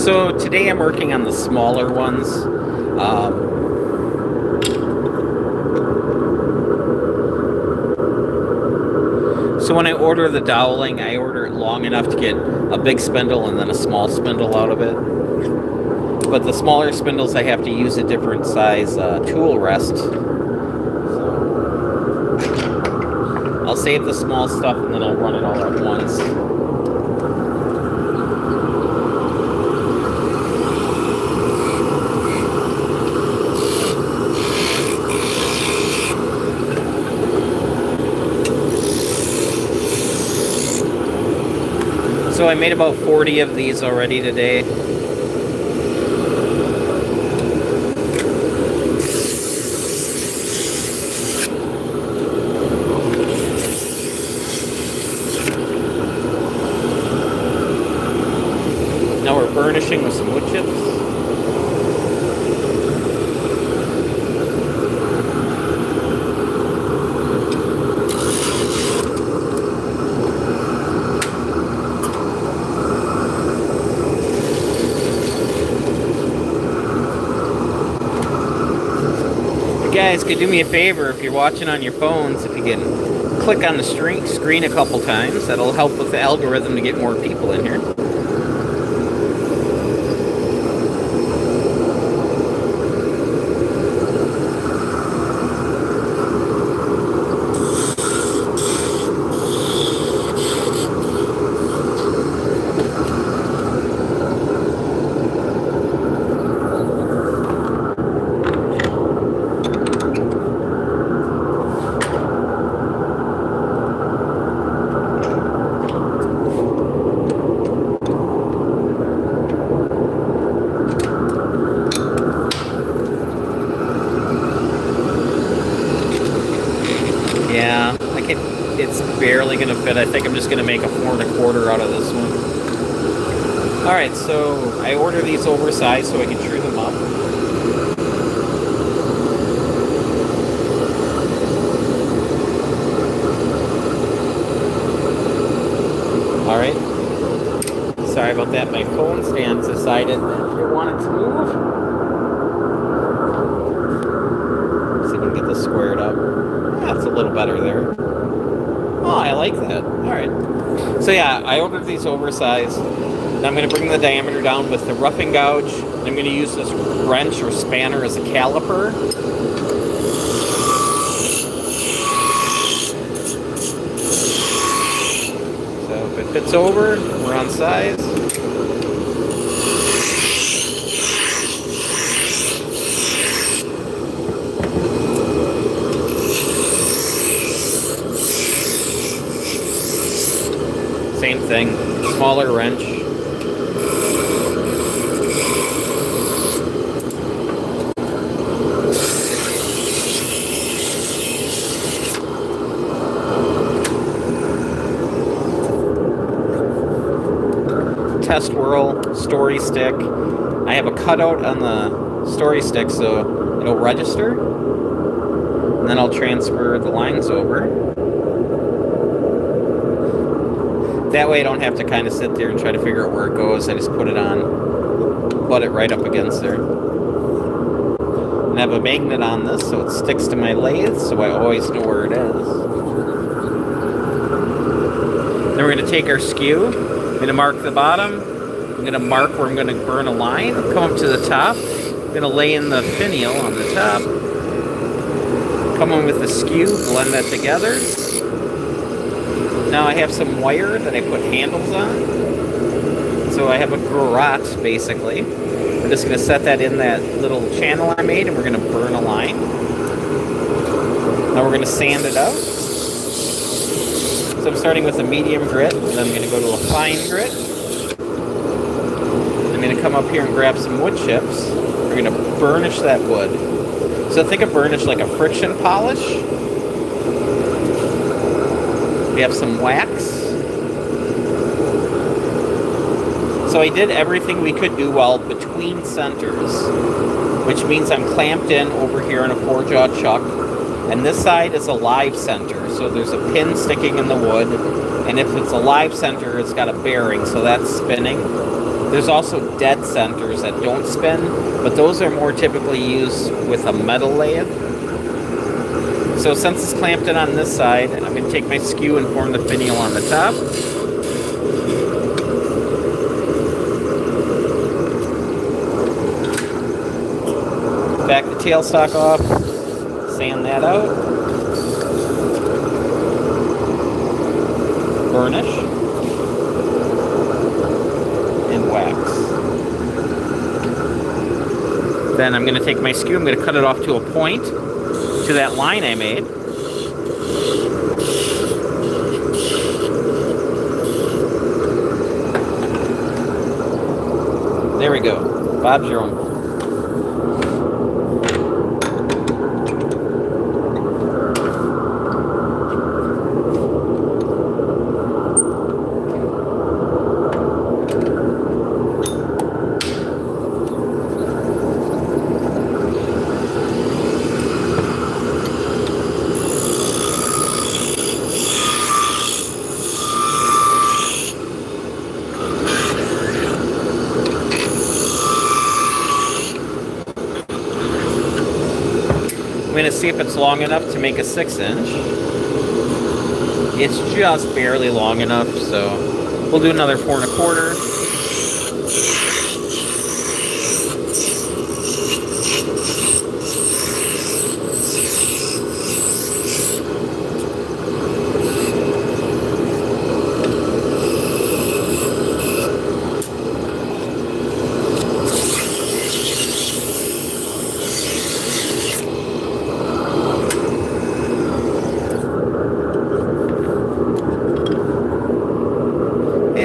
So today I'm working on the smaller ones. So when I order the doweling, I order it long enough to get a big spindle and then a small spindle out of it. But the smaller spindles, I have to use a different size tool rest. So I'll save the small stuff and then I'll run it all at once. So I made about 40 of these already today. Now we're burnishing with some wood chips. Guys, could do me a favor if you're watching on your phones, if you can click on the screen a couple times, that'll help with the algorithm to get more people in here. it's barely gonna fit. I think I'm just gonna make a 4 1/4 out of this one. Alright, so I order these oversized so I can true them up. Alright. Sorry about that, my phone stand decided it wanted to move. See if we can get this squared up. Yeah, it's a little better there. Oh, I like that. Alright. So yeah, I ordered these oversized. Now I'm going to bring the diameter down with the roughing gouge. I'm going to use this wrench or spanner as a caliper. So if it fits over, we're on size. Same thing, smaller wrench. Test whirl, story stick. I have a cutout on the story stick so it'll register. And then I'll transfer the lines over. That way I don't have to kind of sit there and try to figure out where it goes. I just put it on, butt it right up against there. And I have a magnet on this so it sticks to my lathe so I always know where it is. Then we're going to take our skew. I'm going to mark the bottom. I'm going to mark where I'm going to burn a line. Come up to the top. I'm going to lay in the finial on the top. Come in with the skew, blend that together. Now I have some wire that I put handles on. So I have a garrote, basically. We're just going to set that in that little channel I made, and we're going to burn a line. Now we're going to sand it out. So I'm starting with a medium grit, and then I'm going to go to a fine grit. I'm going to come up here and grab some wood chips. We're going to burnish that wood. So think of burnish like a friction polish. We have some wax. So I did everything we could do while between centers, which means I'm clamped in over here in a 4-jaw chuck, and this side is a live center. So there's a pin sticking in the wood, and if it's a live center, it's got a bearing, so that's spinning. There's also dead centers that don't spin, but those are more typically used with a metal lathe. So since it's clamped in on this side, I'm going to take my skew and form the finial on the top. Back the tailstock off, sand that out, burnish, and wax. Then I'm going to take my skew, I'm going to cut it off to a point, to that line I made. There we go. Bob's your own. I'm going to see if it's long enough to make a 6-inch. It's just barely long enough, so we'll do another 4 1/4.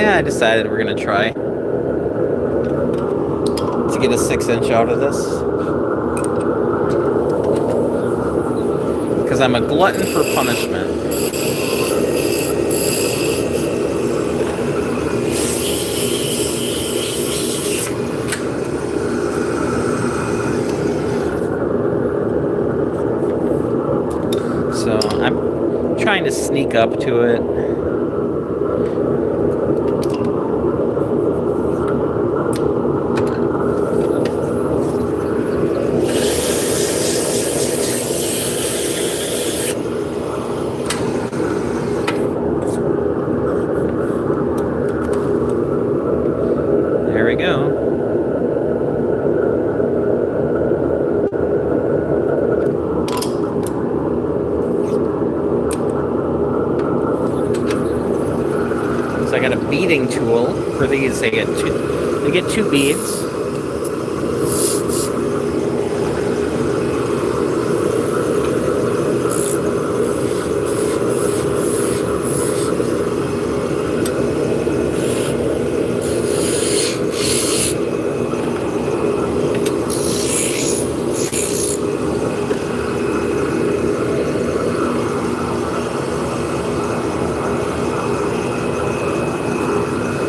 I decided we're going to try to get a 6-inch out of this. Because I'm a glutton for punishment. to sneak up to it. There we go. So I got a beading tool for these. They get two beads.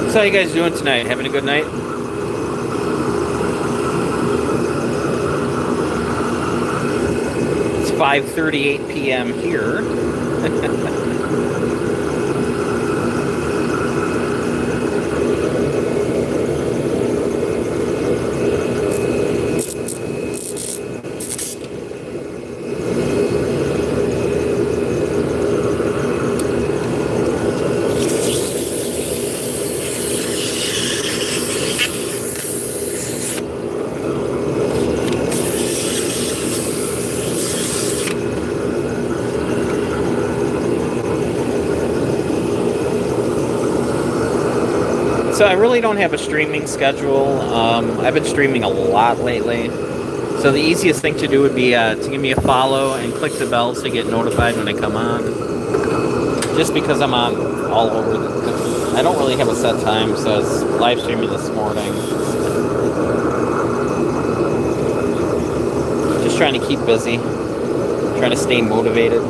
So how you guys doing tonight? Having a good night? It's 5:38 p.m. here. So I really don't have a streaming schedule. I've been streaming a lot lately. So the easiest thing to do would be to give me a follow and click the bell so you get notified when I come on. Just because I'm on all over I don't really have a set time, so I was live streaming this morning. Just trying to keep busy. Trying to stay motivated.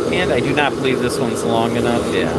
And I do not believe this one's long enough, yeah.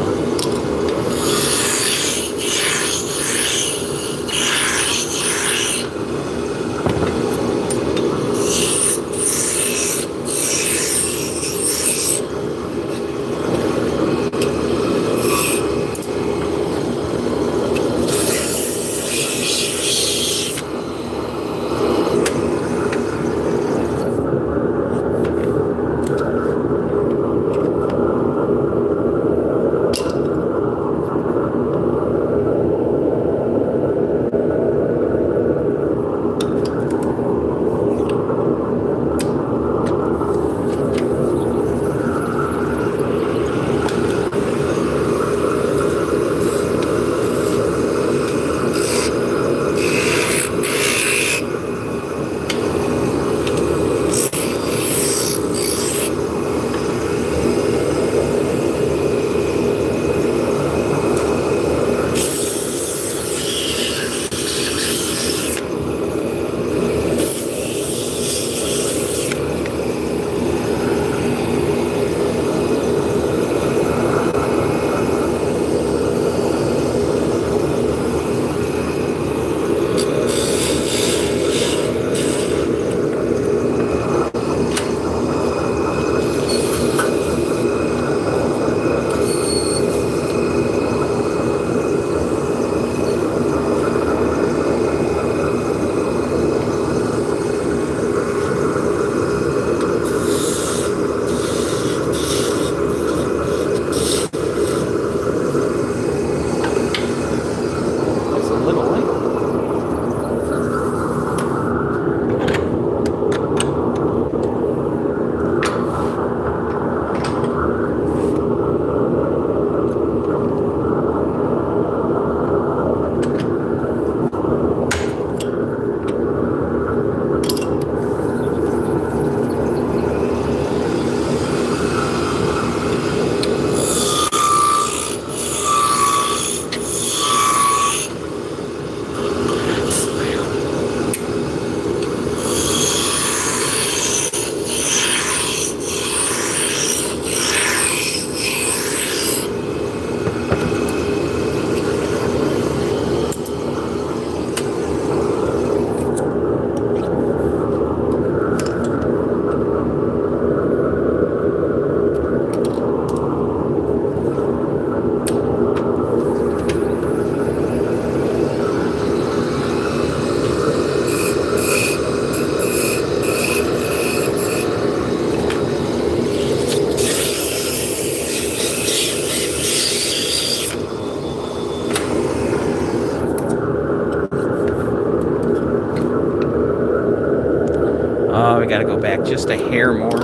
just a hair more.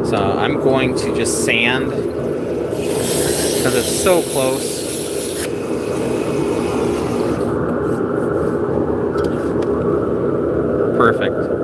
So I'm going to just sand because it's so close. Perfect.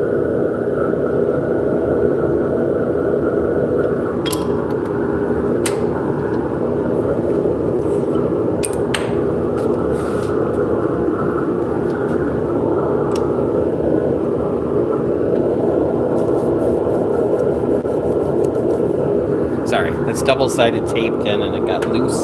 Sorry, it's double-sided taped in and it got loose.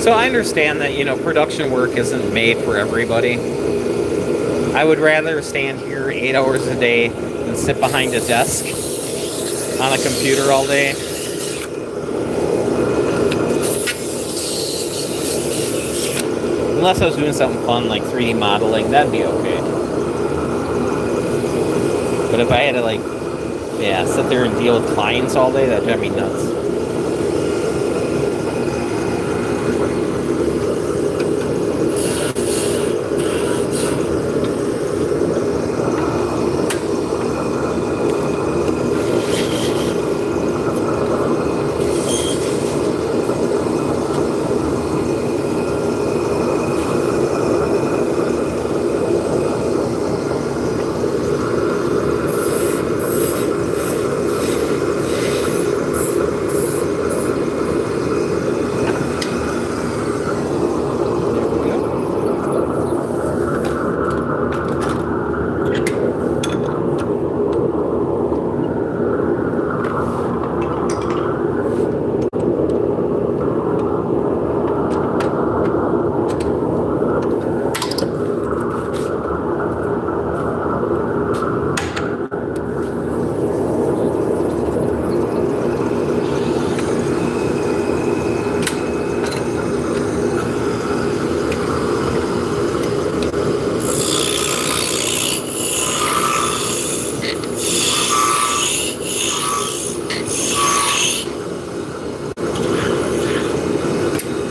So I understand that, production work isn't made for everybody. I would rather stand here 8 hours a day than sit behind a desk on a computer all day. Unless I was doing something fun like 3D modeling, that'd be okay. But if I had to sit there and deal with clients all day, that'd drive me nuts.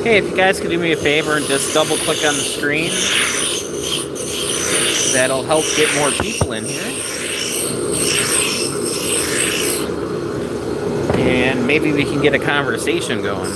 Hey, if you guys could do me a favor and just double click on the screen, that'll help get more people in here. And maybe we can get a conversation going.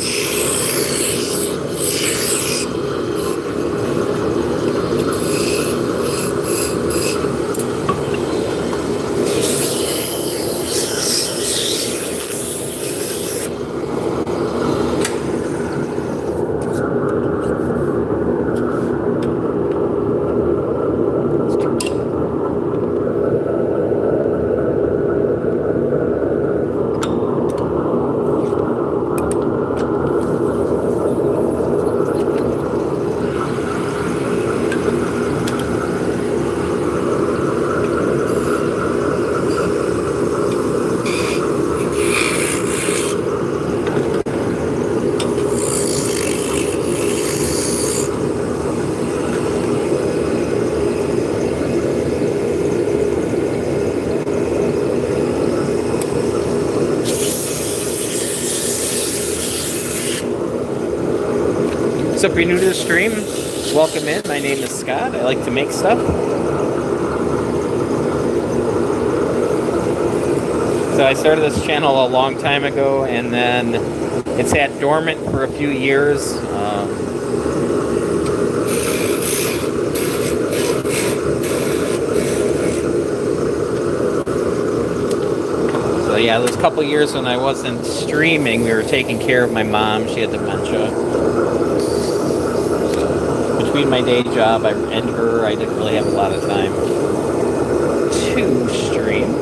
So if you're new to the stream, welcome in. My name is Scott. I like to make stuff. So I started this channel a long time ago, and then it sat dormant for a few years. So yeah, there was a couple years when I wasn't streaming. We were taking care of my mom. She had dementia. Between my day job and her, I didn't really have a lot of time to stream.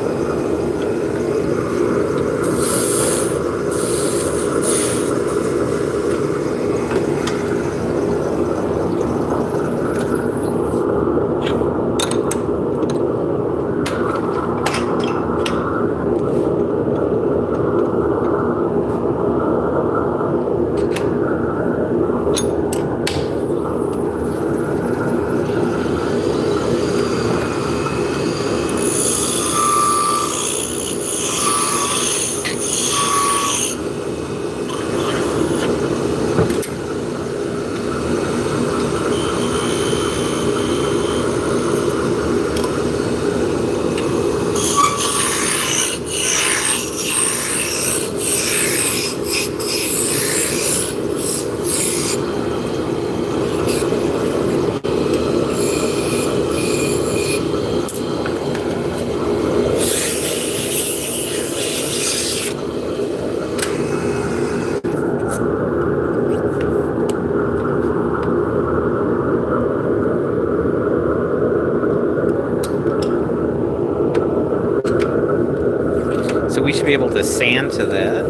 we should be able to sand to that.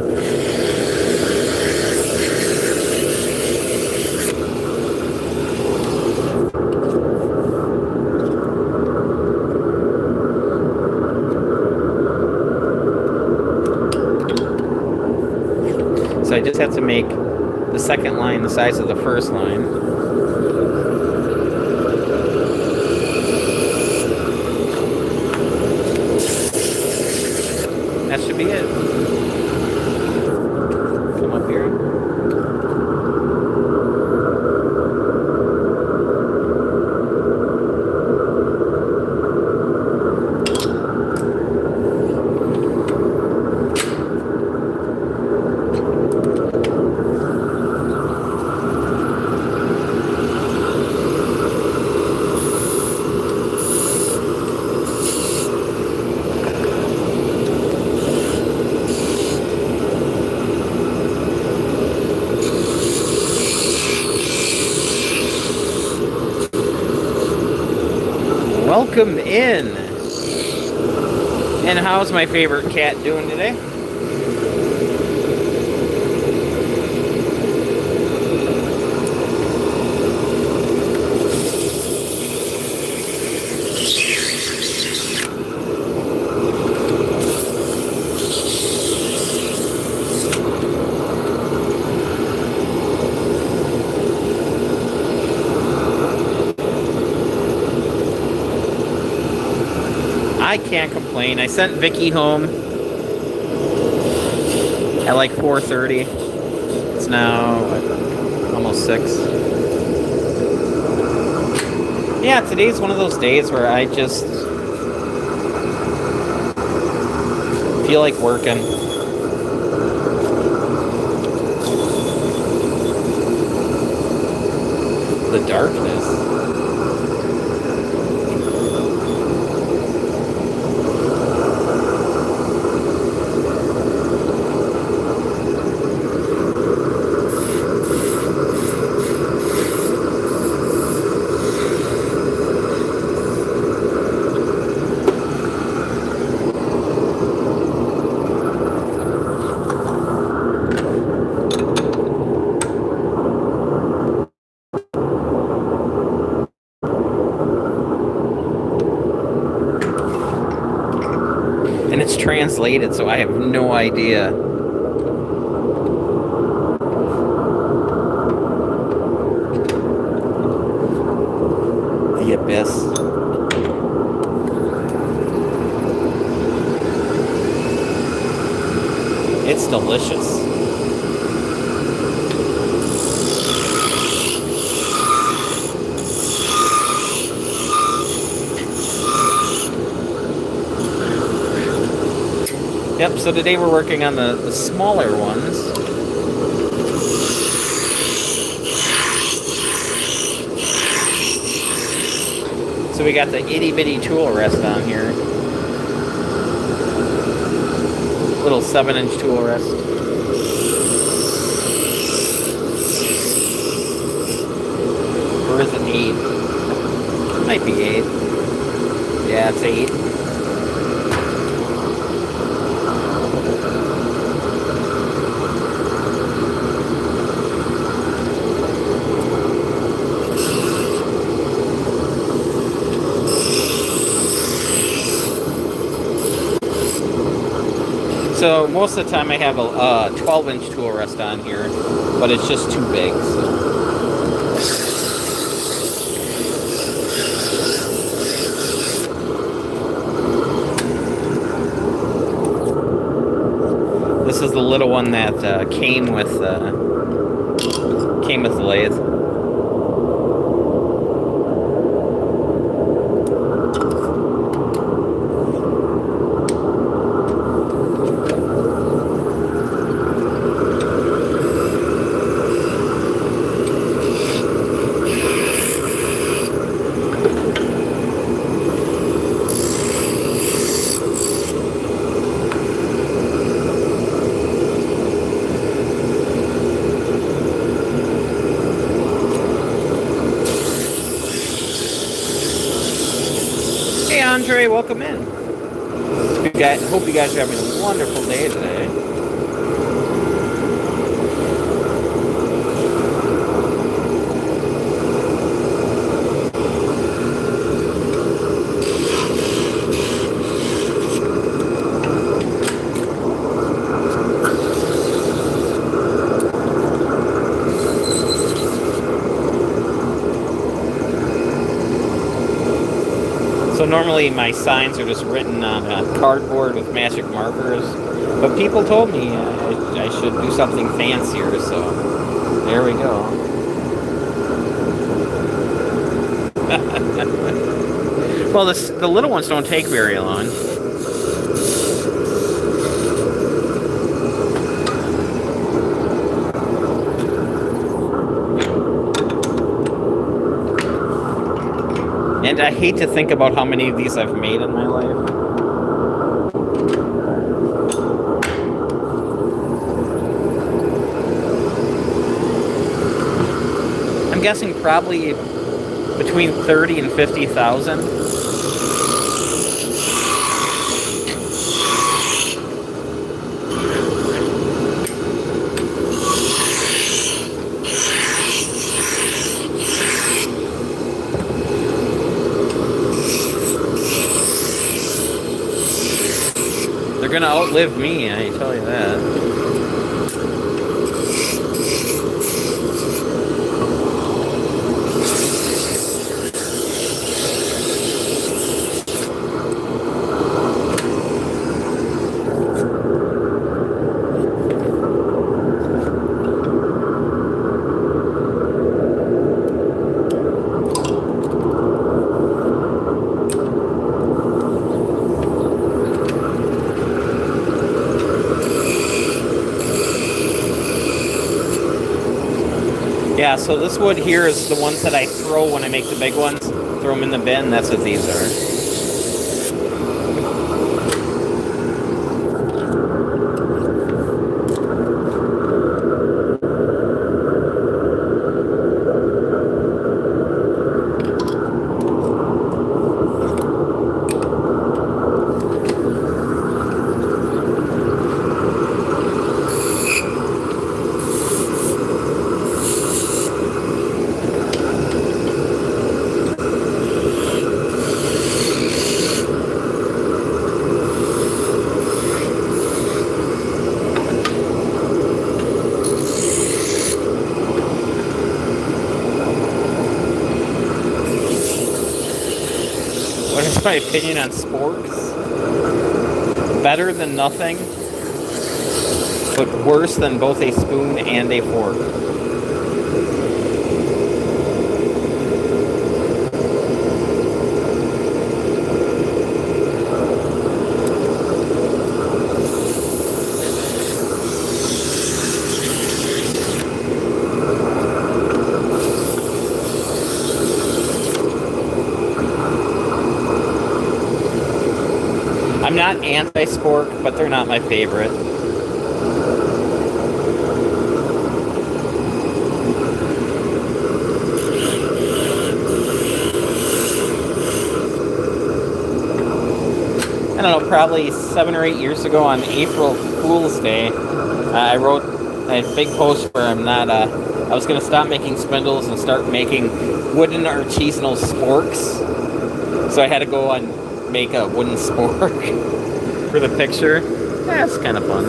So I just have to make the second line the size of the first line. That should be it. Come up here. Welcome in. And how's my favorite cat doing today? I can't complain. I sent Vicky home at like 4:30. It's now almost 6. Yeah, today's one of those days where I just feel like working. The darkness. And it's translated, so I have no idea. The abyss. It's delicious. Yep, so today we're working on the smaller ones. So we got the itty bitty tool rest on here. Little 7-inch tool rest. Or is it 8? It might be 8. Yeah, it's 8. So most of the time I have a 12-inch tool rest on here, but it's just too big. So. This is the little one that came with the lathe. Andre, welcome in. Hope you guys are having a wonderful day today. So normally my signs are just written on cardboard with magic markers, but people told me I should do something fancier, so there we go. Well, the little ones don't take very long. And I hate to think about how many of these I've made in my life. I'm guessing probably between 30 and 50,000. They're gonna outlive me, I tell you that. Yeah, so this wood here is the ones that I throw when I make the big ones. Throw them in the bin, that's what these are. What is my opinion on sporks? Better than nothing, but worse than both a spoon and a fork. I'm not anti-spork, but they're not my favorite. I don't know, probably 7 or 8 years ago on April Fool's Day, I wrote a big post where I was going to stop making spindles and start making wooden artisanal sporks. So I had to go and make a wooden spork for the picture. Yeah, it's kind of fun.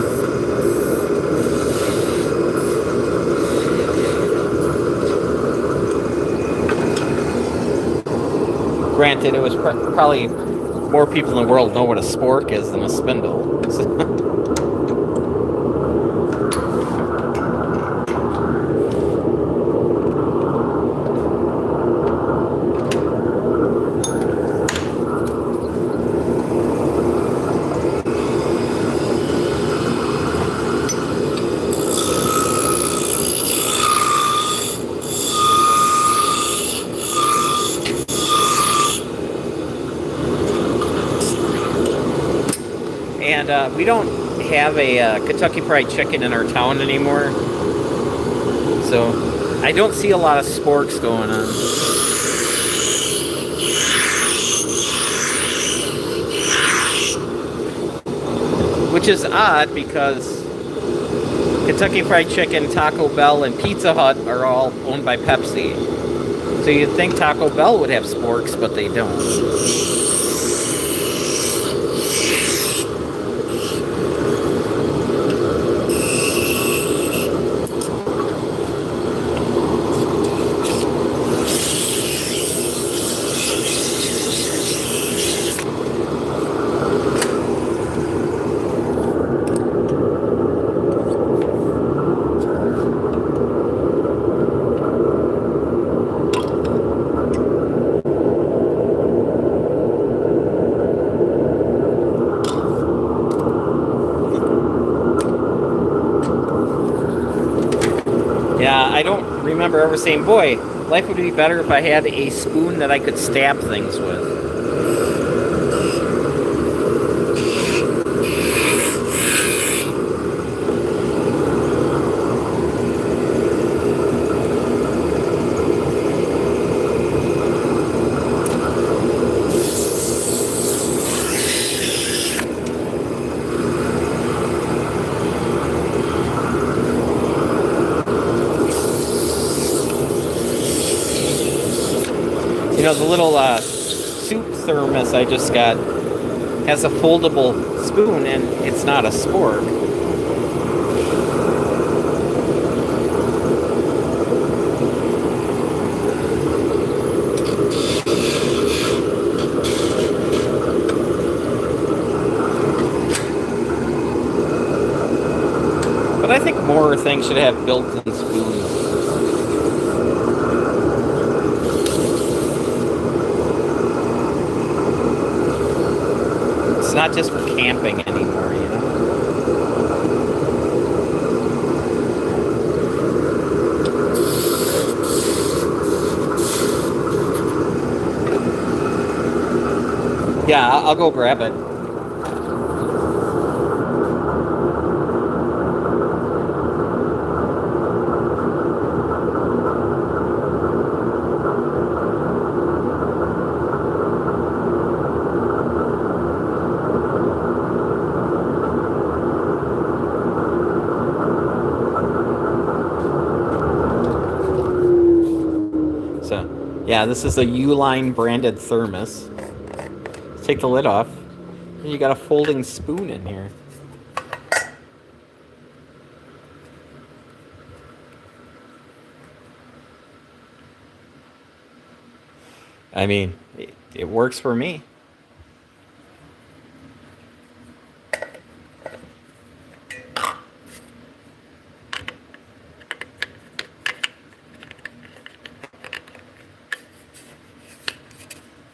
Granted, it was probably more people in the world know what a spork is than a spindle. And we don't have a Kentucky Fried Chicken in our town anymore, so I don't see a lot of sporks going on. is odd because Kentucky Fried Chicken, Taco Bell, and Pizza Hut are all owned by Pepsi. So you'd think Taco Bell would have sporks, but they don't. Yeah, I don't remember ever saying, boy, life would be better if I had a spoon that I could stab things with. You know, the little soup thermos I just got has a foldable spoon, and it's not a spork. But I think more things should have built-in spoons. It's not just for camping anymore, you know? Yeah, I'll go grab it. Yeah, this is a Uline branded thermos. Take the lid off, and you got a folding spoon in here. I mean, it works for me.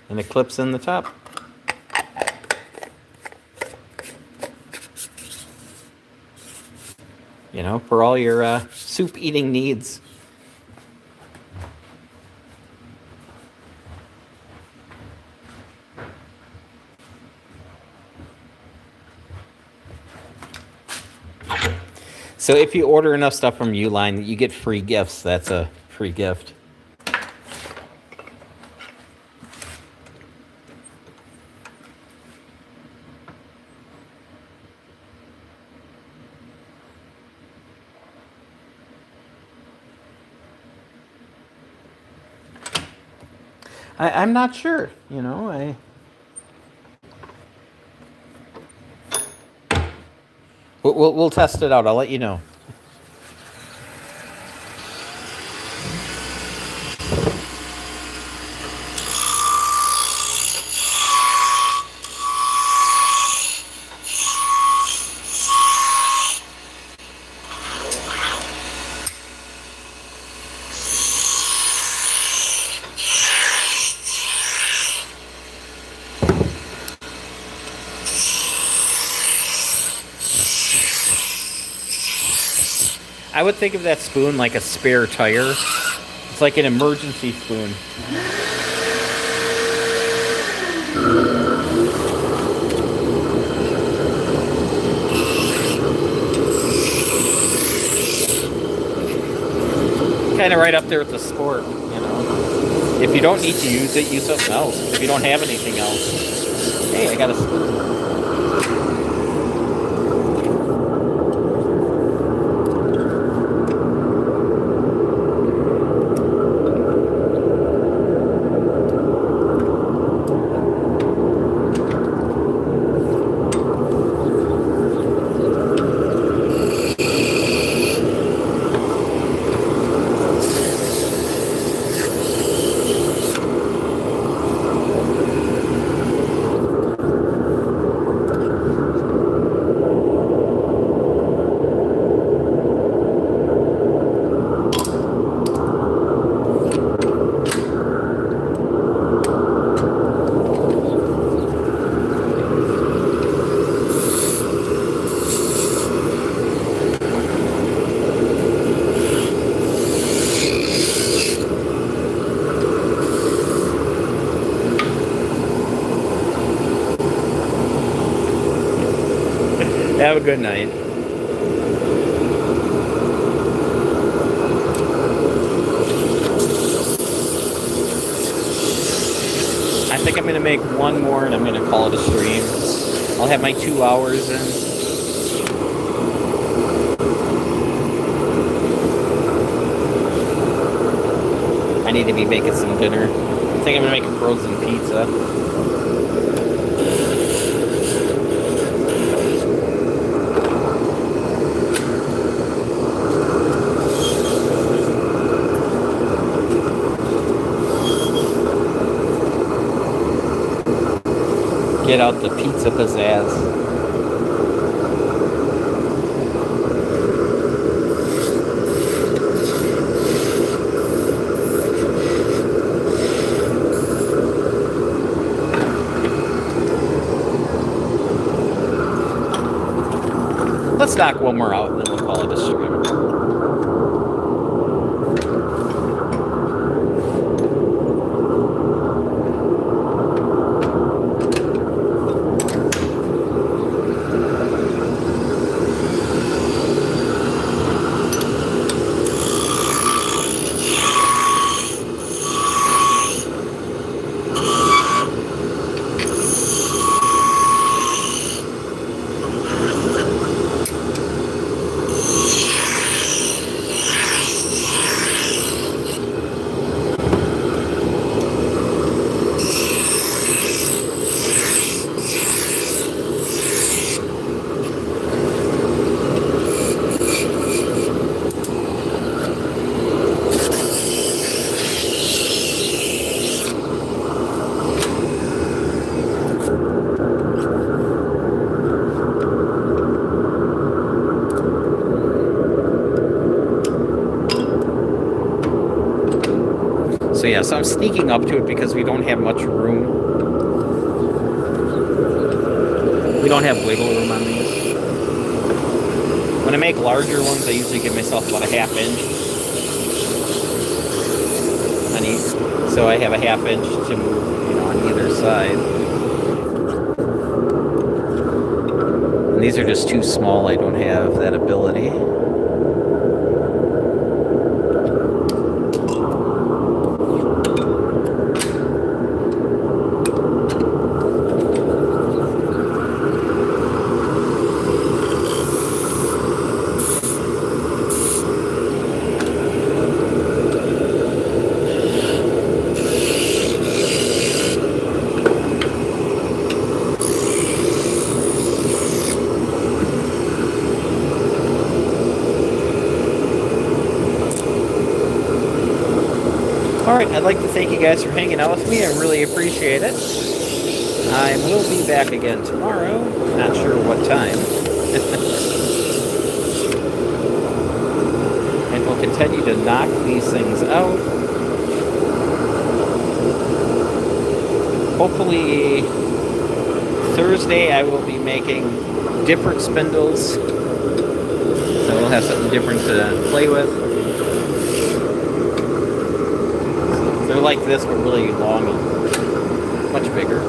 And it clips in the top. You know, for all your soup eating needs. So if you order enough stuff from Uline, you get free gifts. That's a free gift. I'm not sure, you know, We'll test it out. I'll let you know. I would think of that spoon like a spare tire. It's like an emergency spoon. Kind of right up there with the sport, you know. If you don't need to use it, use something else. If you don't have anything else, hey, I got a spoon. Have a good night. I think I'm going to make one more and I'm going to call it a stream. I'll have my 2 hours in. I need to be making some dinner. I think I'm going to make a frozen pizza. Get out the pizza pizzazz. Let's knock one more out and then we'll call it a stream. So yeah, so I'm sneaking up to it because we don't have much room. We don't have wiggle room on these. When I make larger ones, I usually give myself about a ½ inch on each. So I have a ½ inch to move, on either side. And these are just too small. I don't have that ability. Alright, I'd like to thank you guys for hanging out with me. I really appreciate it. I will be back again tomorrow. Not sure what time. And we'll continue to knock these things out. Hopefully Thursday I will be making different spindles. So we'll have something different to play with. They're like this, but really long and much bigger.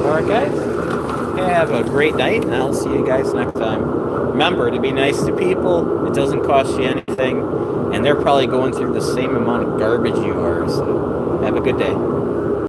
Alright guys, have a great night and I'll see you guys next time. Remember to be nice to people. It doesn't cost you anything, and they're probably going through the same amount of garbage you are. So have a good day.